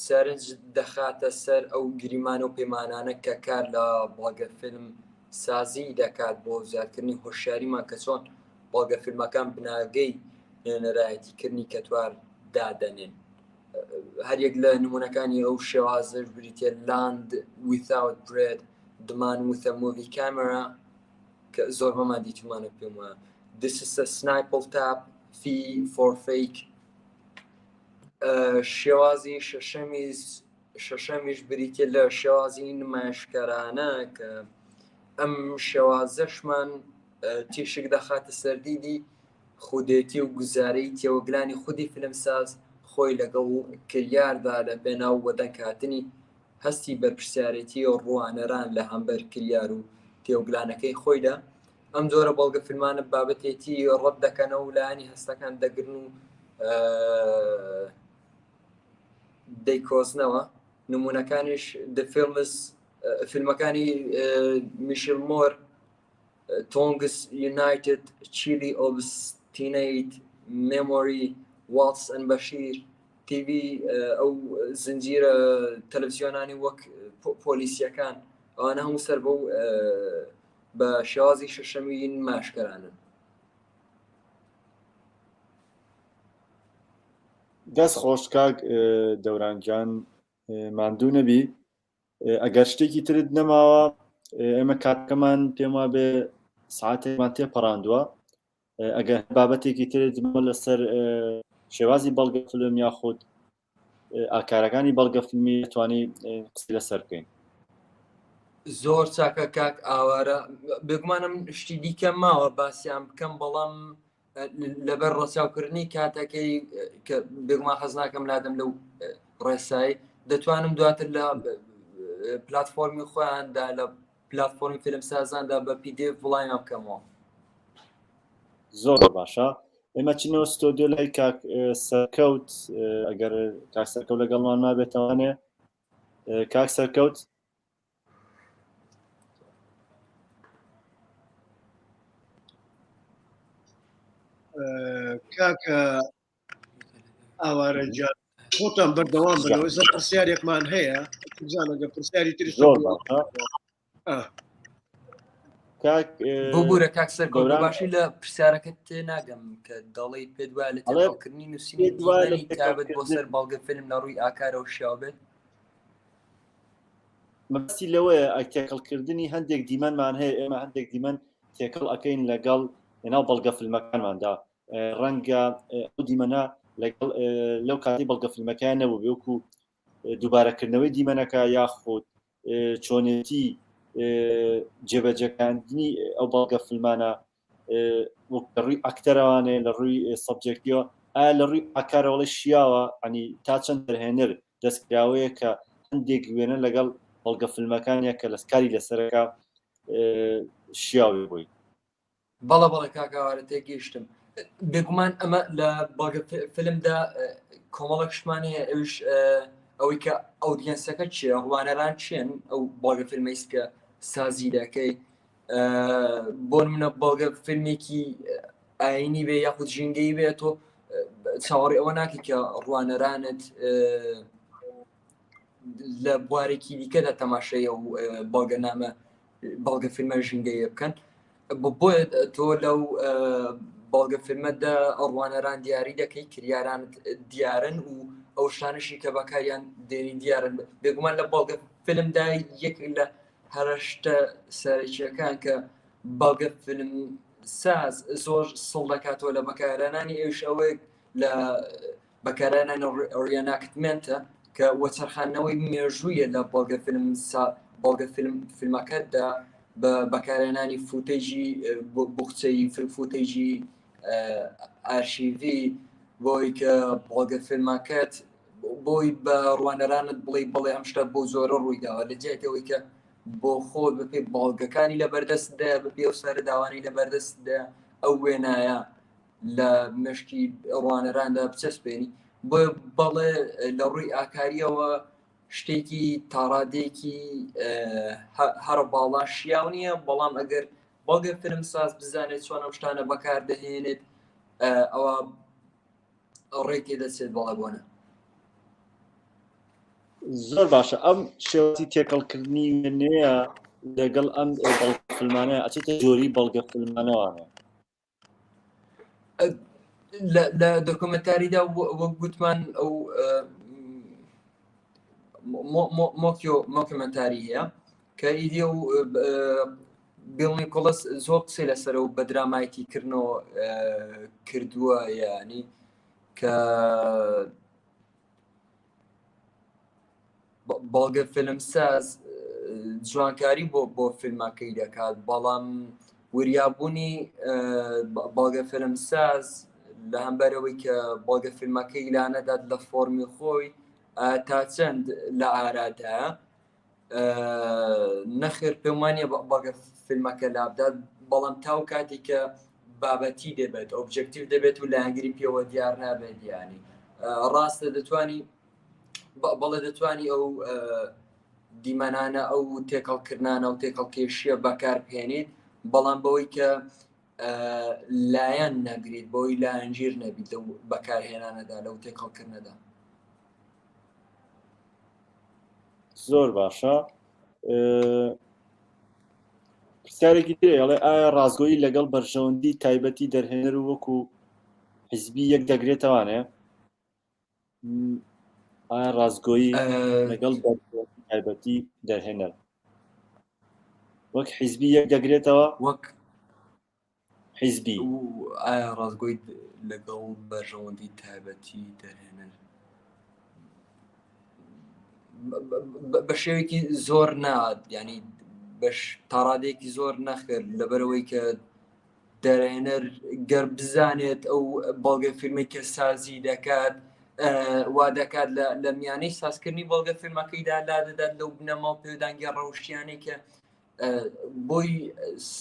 سەرنج دەخاتە سەر ئەو گریمانە و پەیمانانە کە کار لە بەڵگە فیلم سازی دەکات بۆ زیادکردنی هۆشیاریمان کە چۆن بەڵگە فیلمەکان بناگەی نوێنەرایەتیکردنی کەتوار دادەنێن. هەریەک لە نمونونەکانی ئەو شێوازش بریتە لاند ویثاوت برێد، دمان with a movie camera، کە زۆر بەمان دیتومانە پێم وایە. This is a sniper tap for fake. شێوازی شەشەمیش بریتە لە شێوازی نمایشکارانە کە ئەم شێوازەشمان تیشک دەخاتە سەردیدی خودێتی و گوزارەی تێوەگلانی خودی فیلمساز خۆی لەگەڵ کریاردا لە پێناو وەدەنگهاتنی هەستی بەرپرسیارەتی و ڕوانەران لە هەمبەر کریار و تێوەگلانەکەی خۆیدا. ئەم جۆرە بەڵگە فیلمانە بابەتێتی ڕەت دەکەنەوە و لایانی هەستەکان دەگرن و دەیکۆزنەوە. نمونونەکانیش فیلمەکانی میشل مۆر، تۆنگس یونایتد، چیلی ئۆبستینەیت، مێمۆری، والتس ئەند بەشیر، تیڤی ئەو زنجیرە تەلەڤیزیۆنانی وەک پۆلیسیەکان، ئەوانە هەموو سەر بەو بە شێوازی شەشەمی نمایشکارانن. دەست خۆش کاک دەورانجان، ماندوو نەبی. ئەگەر شتێکی ترت نەماوە، ئێمە کاتەکەمان پێم وا بێ ساعاتێکمان تێپەڕاندووە. ئەگەر بابەتێکی ترت لەسەر شێوازی بەڵگە فیلم یاخود ئاکارەکانی بەڵگە فیلمی دەتوانی قسەی لەسەر بکەین. زۆر چاکە کاک ئاوارە، بێگومانم شتی دیکە ماوە باسییان بکەم، بەڵام لەبەر ڕەچاوکردنی کاتەکەی کە بێگومان حەز ناکەم لادەم لەو ڕێسایی، دەتوانم دواتر لە پلاتفۆرمی خۆیاندا لە پلاتفۆرمی فیلمسازاندا بە PDF وڵایان بکەمەوە. زۆر باشە. ئێمە چینەوە ستۆدیۆ لای کاک سەرکەوت، ئەگەر کاک سەرکەوت لەگەڵمان نابێتەوانێ. کاک سەرکەوت، کاکە ئاوارە جان خۆتان بەردەوام بنەوە، زە پرسیارێکمان هەیە، زانەگە پرسیاری تری زۆر باشە. بۆبوورە کاک سەرکەوت باشی لە پرسیارەکەت تێ ناگەم کە دەڵی پێت وایە لە تێکەڵکردنی نووسینی دیوانی تابەت بۆ سەر بەڵگە فیلم لە ڕووی ئاکارەوە شێوا بێت. مەبەستی لەوەیە تێکەڵکردنی هەندێک دیمەنمان هەیە، ئێمە هەندێک دیمەن تێکەڵ ئەەکەین لەگەڵ ناو بەڵگە فیلمەکانماندا. ڕەنگە ئەو دیمەنە لەگەڵ لەو کاتی بەڵگە فیلمەکان نەبوو بێوەکو دووبارەکردنەوەی دیمەنەکە یاخود چۆنێتی جێبەجەکاندنی ئەو بەڵگە فیلمانە لە ڕووی ئەکتەرەوانێ لە ڕووی سەبجەکتیوە، ئایا لە ڕووی ئاکارەوەڵی شیاوە، ئەنی تا چەند دەرهێنەر دەستکراوەیە کە هەندێک وێنە لەگەڵ بەڵگە فیلمەکانیە کە لەسکاری لەسەرەکە شیاوی بووی. بەڵە کاکاوارە تێگەیشتم بێگومان ئەمە لە بەڵگە فیلمدا کۆمەڵک شتمانەیە ئەوش ئەوەی کە ئەودینسەکە چیە ڕوانەران چیان ئەو بەڵگە فیلمەیس کە سازی دەکەی بۆ منە بەڵگە فیلمێکی ئاینی بێ یاخود ژینگەی بێ تۆ چاوەڕێ ئەوە ناکەی کە ڕوانەرانت لە بوارێکی دیکەدا تەماشای و بەڵگە نامە بەڵگە فیلمە ژینگەیە بکەن بۆیە تۆ لەو بەڵگە فیلمەدا ئەڕوانەران دیاری دەکەی کریارانت دیارن و ئەو شانشی کە بەکاریان دێنی دیارن بێگومان لە بەڵگە فیلمدا یەک لە هەرشتە سەرچیەکان کە بەڵگە فیلم ساز زۆر سڵ دەکاتەوە لە بەکارانانی ئێوش ئەوەی لە بەکارانانی ڕیاناکتمنتە کە وەچەرخانەوەی مێژوویە لە بەڵگە فیلمەکەتدا بە بەکارێنانی فوتێژی بوخچەی فوتێژی ئارشیڤی بۆی کە بەڵگە فیلمەکەت بۆی بە ڕوانەرانت بڵێ ئەم شتە بۆ زۆرە ڕوویداوە لە جێتەوەی کە بۆ خۆت بپێ بەڵگەکانی لە بەردەستدا بپێ و سەر داوانی لە بەردەستدا ئەو وێنایە لە مشکی ڕوانەراندا بچەسپێنی بۆ بەڵێ لە ڕووی ئاکاریەوە شتێکی تاڕادێکی هەر باڵا شیاو نییە بەڵام ئەگەر بەڵگە فیلم ساز بزانێت چۆن ئەم شتانە بەکاردەهێنێت ئەوە ڕێکی دەچێت بەڵێ بۆنە زۆر باشە ئەم شێوەتی تێکەڵکردنی وێنەیە لەگەڵ ئەم بەڵگە فیلمانەیە ئەچێتە جۆری بەڵگە فیلمانەوانە لە دۆکومنتاریدا وەک گوتمان ئەو مۆکیۆمنتاری هەیە کە ئیدی و بیڵنی کۆڵس زۆر قسەی لەسەر و بە درامایەتی کردنەوە کردووە یانی کە بەڵگە فیلمساز جوانکاری بۆ فیلمەکەی دەکات بەڵام وریابوونی بەڵگە فیلمساز لە هەمبەرەوەی کە بەڵگە فیلمەکەی لانەدات لە فۆرمی خۆی تا چەند لە ئارادا نەخێر پێم وانییە بەڵگە فیلمەکە لابدات بەڵام تاو کاتی کە بابەتی دەبێت ئۆبجکتیو دەبێت و لاگری پێوە دیار نابێت ینی ڕاستە دەتوانی بەڵێ دەتوانی ئەو دیمەنانە ئەو تێکەڵکردانە و تێکەڵکێشیە بەکار بهێنیت بەڵام بەوەی کە لایەن نەگریت بۆی لایەنگیر نەبیت لەو بەکارهێنانەدا لەو تێکەڵکردنەدا زۆر باشە پرسیارێکی تێڵێ ئایا ڕازگۆیی لەگەڵ بەرژەوەندی تایبەتی دەرهێنەر و وەکو حیزبی یەک دەگرێتەوانێ ئایا ڕازگۆیی لەگەڵ تایبەتی دەرهێنەر وەک حیزبی یەک دەگرێتەوە وەک حیزبی ئایا ڕازگۆی لەگەڵ بەرژەوەندی تایبەتی دەرهێنەر بە شێوێکی زۆر نات ینی بەش تاڕادێکی زۆر نەخرد لەبەرەوەی کە دەرهێنەر گەر بزانێت ئەو بەڵگە فیلمی کە سازی دەکات وا دەکات لە میانەی سازکردنی بەڵگە فیلمەکەیدا لا دەدات لەو بنەما و پێدانگە ڕەوشیانی کە بۆی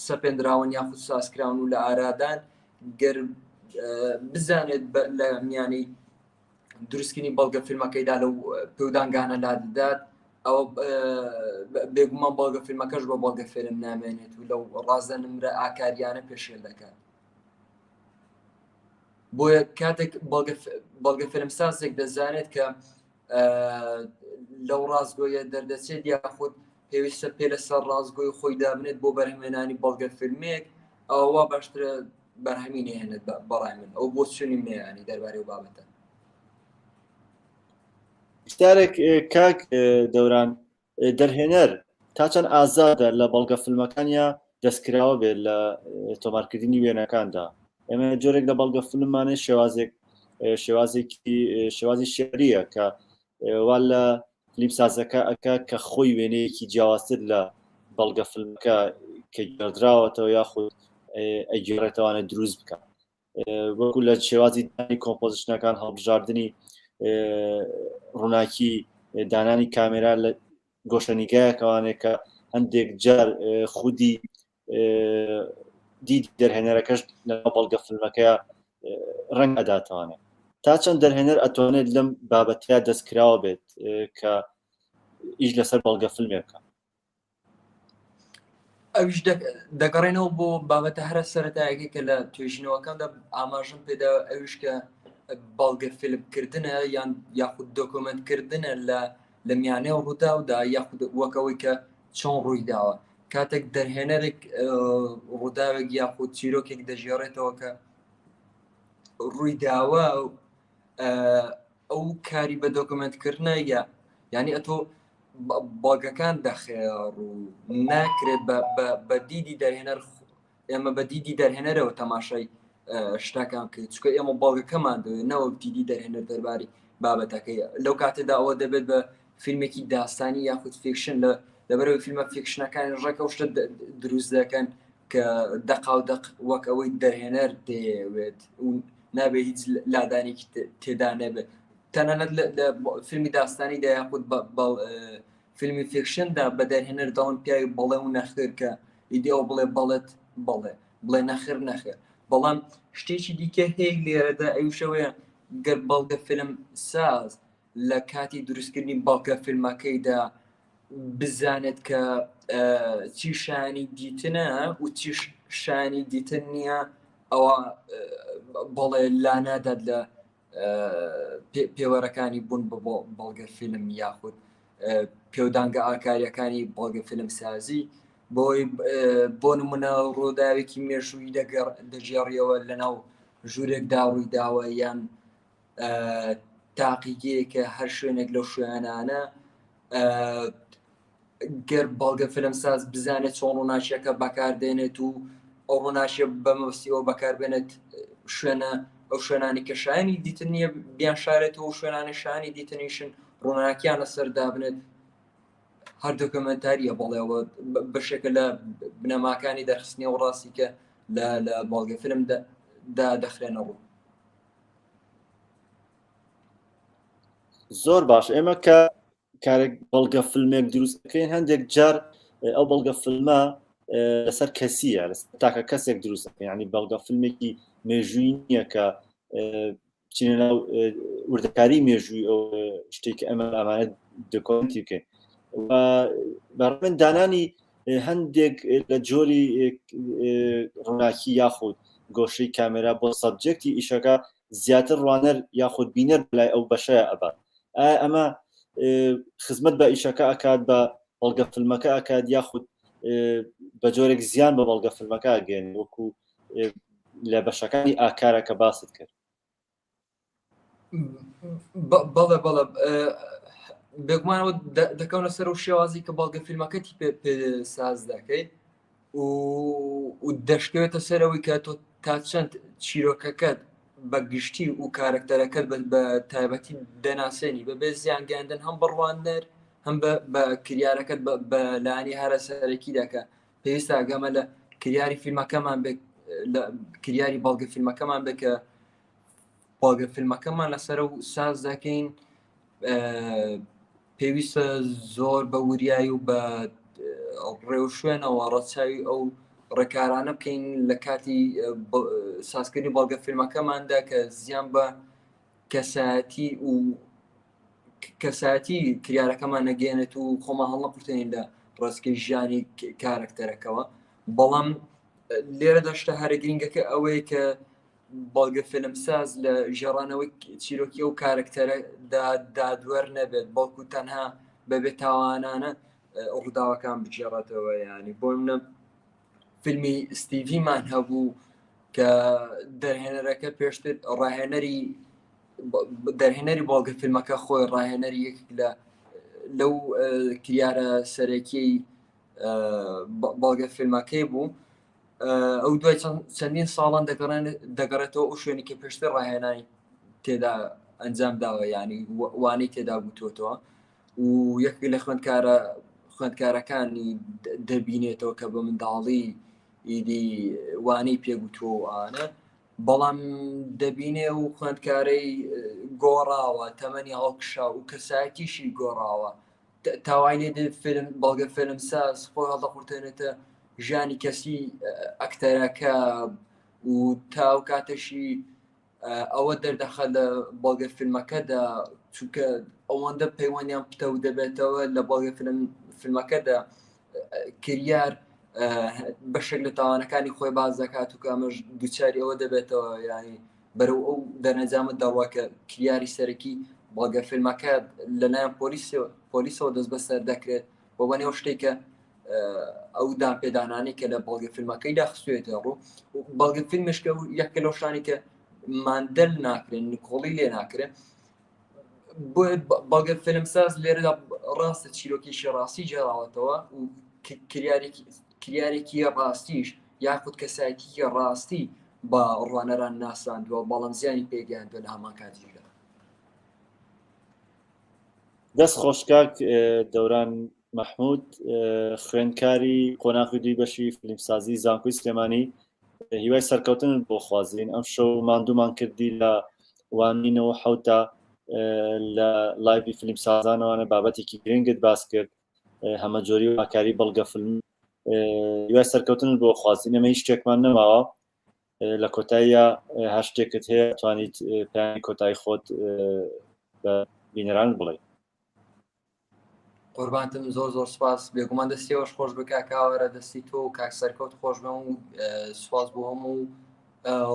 سەپێنراون یاخود سازکراون و لە ئارادان گەر بزانێت لە میانی دروستکردنی بەڵگە فیلمەکەیدا لەو پێودانگانە لا دەدات ئەو بێگومان بەڵگە فیلمەکەش بە بەڵگە فیلم نامێنێت و لەو ڕازە نمرە ئاکاریانە پێشێل دەکات بۆیە کاتێک بەڵگە فیلمسازێک دەزانێت کە لەو ڕازگۆیە دەردەچێت یاخود پێویستە پێ لەسەر ڕازگۆی خۆی دابنێت بۆ بەرهەمێنانی بەڵگە فیلمێک ئەوە باشترە بەرهەمینی هێنێت بەڕای من ئەو بۆ چنی منێیانی دەربارەی و بابەتە پرسیارێک کاک دەوران دەرهێنەر تا چەند ئازادە لە بەڵگە فیلمەکانیا دەستکراوە بێت لە تۆمارکردنی وێنەکاندا ئێمە جۆرێک لە بەڵگە فیلممانێ شێوازی شێریە کە وا لە فیلمسازەکە ئەکا کە خۆی وێنەیەکی جیاوازتر لە بەڵگە فیلمەکە کە گێڕدراوەتەوە یاخود ئەگێڕێتەوانە دروست بکە وەکو لە شێوازی دانی کۆمپۆزیشنەکان هەڵبژاردننی ڕووناکی دانانی کامێرا لە گۆشەنیگایەکەوانێک کە هەندێک جار خودی دیدی دەرهێنەرەکەش لە بەڵگە فیلمەکەیە ڕنگ ئەداتوانێت تا چەند دەرهێنەر ئەتوانێت لەم بابەتیا دەستکراوە بێت کە ئیش لەسەر بەڵگە فیلمێکە ئەویش دەگەڕێنەوە بۆ بابەتە هەرە سەرەتایەکی کە لە توێژینەوەکاندا ئاماژم پێدا ئەویش کە بەڵگە فیلمکردنە یان یاخود دۆکۆمنتکردنە لە میانەوە ڕووداودا یاخود وەکەوەی کە چۆن ڕوویداوە کاتێک دەرهێنەرێک ڕووداوێک یاخود چیرۆکێک دەژێڕێتەوە کە ڕوویداوە ئەو کاری بە دۆکۆمنتکردنە یعنی ئەتۆ باگەکان دەخێڕ و ناکرێت بە دیدی دەرهێنەر ئێمە بە دیدی دەرهێنەرەوە تەماشای شتاکان کرد چکە ئێمە باڵگەکەمان نەوە دیدی دەرهێنەر دەرباری بابەتەکەی لەو کاتێدا ئەوە دەبێت بە فیلمێکی داستانی یاخود فیکشن لەبەرەوەی فیلمە فیکشنەکانی ڕێکە شتە دروست دەکەن کە دەقاودەق وەک ئەوەی دەرهێنەر دەیەوێت و نابێت هیچ لادانێکی تێدا نەبێت تەنانەت لە فیلمی داستانی دا یاخود فیلمی فیکشندا بە دەرهێنەر داڵن پیاوی بەڵێ و نەخێر کە ئیدی ئەو بڵێ بەڵێت بڵێ نەخێر نەخێر بەڵام شتێکی دیکە هەیە لێرەدا ئەوشەوەیە گەر بەڵگە فیلم ساز لە کاتی دروستکردنی بەڵگە فیلمەکەیدا بزانێت کە چی شانی دیتنە و چی شانی دیتن نییە ئەوە بەڵێ لانادات لە پێوەرەکانی بوون بە بەڵگە فیلم یاخود پێودانگە ئاکاریەکانی بەڵگە فیلم سازی بۆ نمونە ڕۆداوێکی مێژووی دەژێڕیەوە لەناو ژوورێکدا ڕوویداوە یان تاقیگەیەکە هەر شوێنێک لەو شوێنانە گەر بەڵگە فیلم ساز بزانێت چۆن ڕووناچیەکە بەکاردێنێت و ئەو ڕووناچیە بەمەبستیەوە بەکاربێنێت شوێنە ئەو شوێنانی کە شایانی دیتن نییە بیان شارێتەوە شوێنانی شانی دیتنیشن ڕووناکیان لەسەردا بنێت هەر دۆکۆمنتاریە بەڵێەوە بەشێکە لە بنەماکانی دەرخستنی و ڕاستی کە لە بەڵگە فیلمدا دەخرێنەوە زۆر باش ئێمە کە کارێک بەڵگە فیلمێک دروستەکەین هەندێک جار ئەو بەڵگە فیلمە لەسەر کەسیە تاکە کەسێک دروستەکە ینی بەڵگە فیلمێکی مێژووی نییە کە بچینە ناو وردەکاری مێژووی ئەو شتێکی ئەمە ئامانەت دۆکۆمنتی بکەین بەڕێن دانانی هەندێک لە جۆری ڕووناکی یاخود گۆشەی کامێرا بۆ سەبجەکتی ئیشەکە زیاتر ڕوانەر یاخود بینەر بلای ئەو بەشەیە ئەبات ئەمە خزمەت بە ئیشەکە ئەکات بە بەڵگە فیلمەکە ئەکات یاخود بە جۆرێک زیان بە بەڵگە فیلمەکە ئەگەێن وەکو لە بەشەکانی ئاکارەکە باست کرد بەڵێ بێگومانەوە دەکەونە سەر و شێوازی کە بەڵگە فیلمەکەتی پێ ساز دەکەیت و دەشکەوێتە سەرەوەی کە تۆ تا چەند چیرۆکەکەت بە گشتی و کارکتەرەکەت بە تایبەتی دەناسێنی بەبێ زیانگەاندن هەم بڕواندەر هەم بە کریارەکەت بە لانی هەرە سەرەکیدا کە پێویستە گەمە لە کریاری فیلمەکەمان کریاری بەڵگە فیلمەکەمان بکە بەڵگە فیلمەکەمان لەسەر و ساز دەکەین پێویستە زۆر بە وریایی و بە ڕێو شوێنەوە ڕەچاوی ئەو ڕێکارانە بکەین لە کاتی سازکردنی بەڵگە فیلمەکەماندا کە زیان بە کەساتی کریارەکەمان نەگەێنێت و خۆمان هەڵە قورتێنین لە ڕاستکەی ژیانی کارکتەرەکەەوە بەڵام لێرە دەشتە هەرە گرنگەکە ئەوەیە کە بەڵگە فیلمساز لە ژێڕانەوەی چیرۆکی و کارکتەرە دادوەر نەبێت بەڵکو تەنها بەبێت تاوانانە ڕووداوەکان بجێڕێتەوە ینی بۆ منە فیلمی ستیڤیمان هەبوو کە دەرهێنەرەکە پێشتر دەرهێنەری بەڵگە فیلمەکە خۆی ڕاهێنەری یەک لەو کریارە سەرەکیی بەڵگە فیلمەکەی بوو ئەو دوای چەندین ساڵان دەگەڕێتەوە ئەو شوێنی کە پێشتر ڕاهێنانی تێدا ئەنجام داوە ینی وانەی تێدا بوتۆتەوە و یەک لە خوێندکارەکانی دەبینێتەوە کە بە منداڵی ئیدی وانەی پێگوتووە و ئانە بەڵام دەبینێ و خوێندکارەی گۆڕاوە تەمەنی هەڵکشا و کەسایەتیشی گۆڕاوە تاوای لێ فیلم بەڵگە فیلم ساز خۆی هەڵدەقورتێنێتە ژیانی کەسی ئەکتەرەکە و تاو کاتەشی ئەوە دەردەخە لە بەڵگە فیلمەکەدا چونکە ئەوەندە پەیوەندیان پتە و دەبێتەوە لە بەڵگە فیلمەکەدا کریار بەشێک لە تاوانەکانی خۆی باز دەکات و کامەش دووچاری ئەوە دەبێتەوە ینی بەرەو ئەو دەرەنجامت داوا کە کریاری سەرەکی بەڵگە فیلمەکە لەلایەن پۆلیسەوە دەست بەسەر دەکرێت بۆ بەنێو شتێکە ئەو داپێدانانی کە لە بەڵگە فیلمەکەی داخستوێتە ڕوو بەڵگە فیلمشکە و یەکە لەو شتانی کە ماندەل ناکرێن نکۆڵی لێ ناکرێت بەڵگە فیلمساز لێرەدا ڕاستە چیرۆکیشی ڕاستی جێراوەتەوە و کریارێکی ڕاستیش یاخود کەسایەتی ڕاستی بە ڕوانەران ناساندووە بەڵام زیانی پێگەیاندووە لە هەمان کاتیشدا. دەست خۆشکاک دەوران مەحموود خوێندکاری قۆناغی دوی بەشی فیلمسازی زانکۆی سلێمانی هیوای سەرکەوتن بۆ خوازین ئەم شەو ماندوومان کردی لە وانینەوە حوتە لە لایڤی فیلمسازانەوەە بابەتێکی گرنگت باس کرد هەمە جۆری و ئاکاری بەڵگە فیلم هیوای سەرکەوتن بۆ خوازین ئەمە هیچ شتێکمان نەماوە لە کۆتاییە هەر شتێکت هەیە توانیت پێیانی کۆتایی خۆت بە بینەران بڵێ. قوربانتم زۆر سپاس بێگومان دەستیەوەش خۆش بکە کاوەرە دەستی تۆ و کاک سەرکەوت خۆش بم و سوپاس بۆ هەموو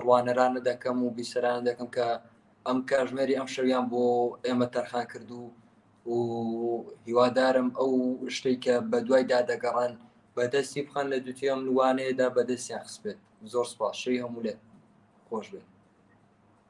ڕوانەرانە دەکەم و بیسەرانە دەکەم کە ئەم کاژمێری ئەم شەویان بۆ ئێمە تەرخان کردو و هیوادارم ئەو شتێک کە بە دوای دادەگەڕان بەدەستی بخەن لە دووتی ئەم وانەیەدا بەدەستیان خست بێت. زۆر سپاس شەوی هەموو لێ خۆش بێت.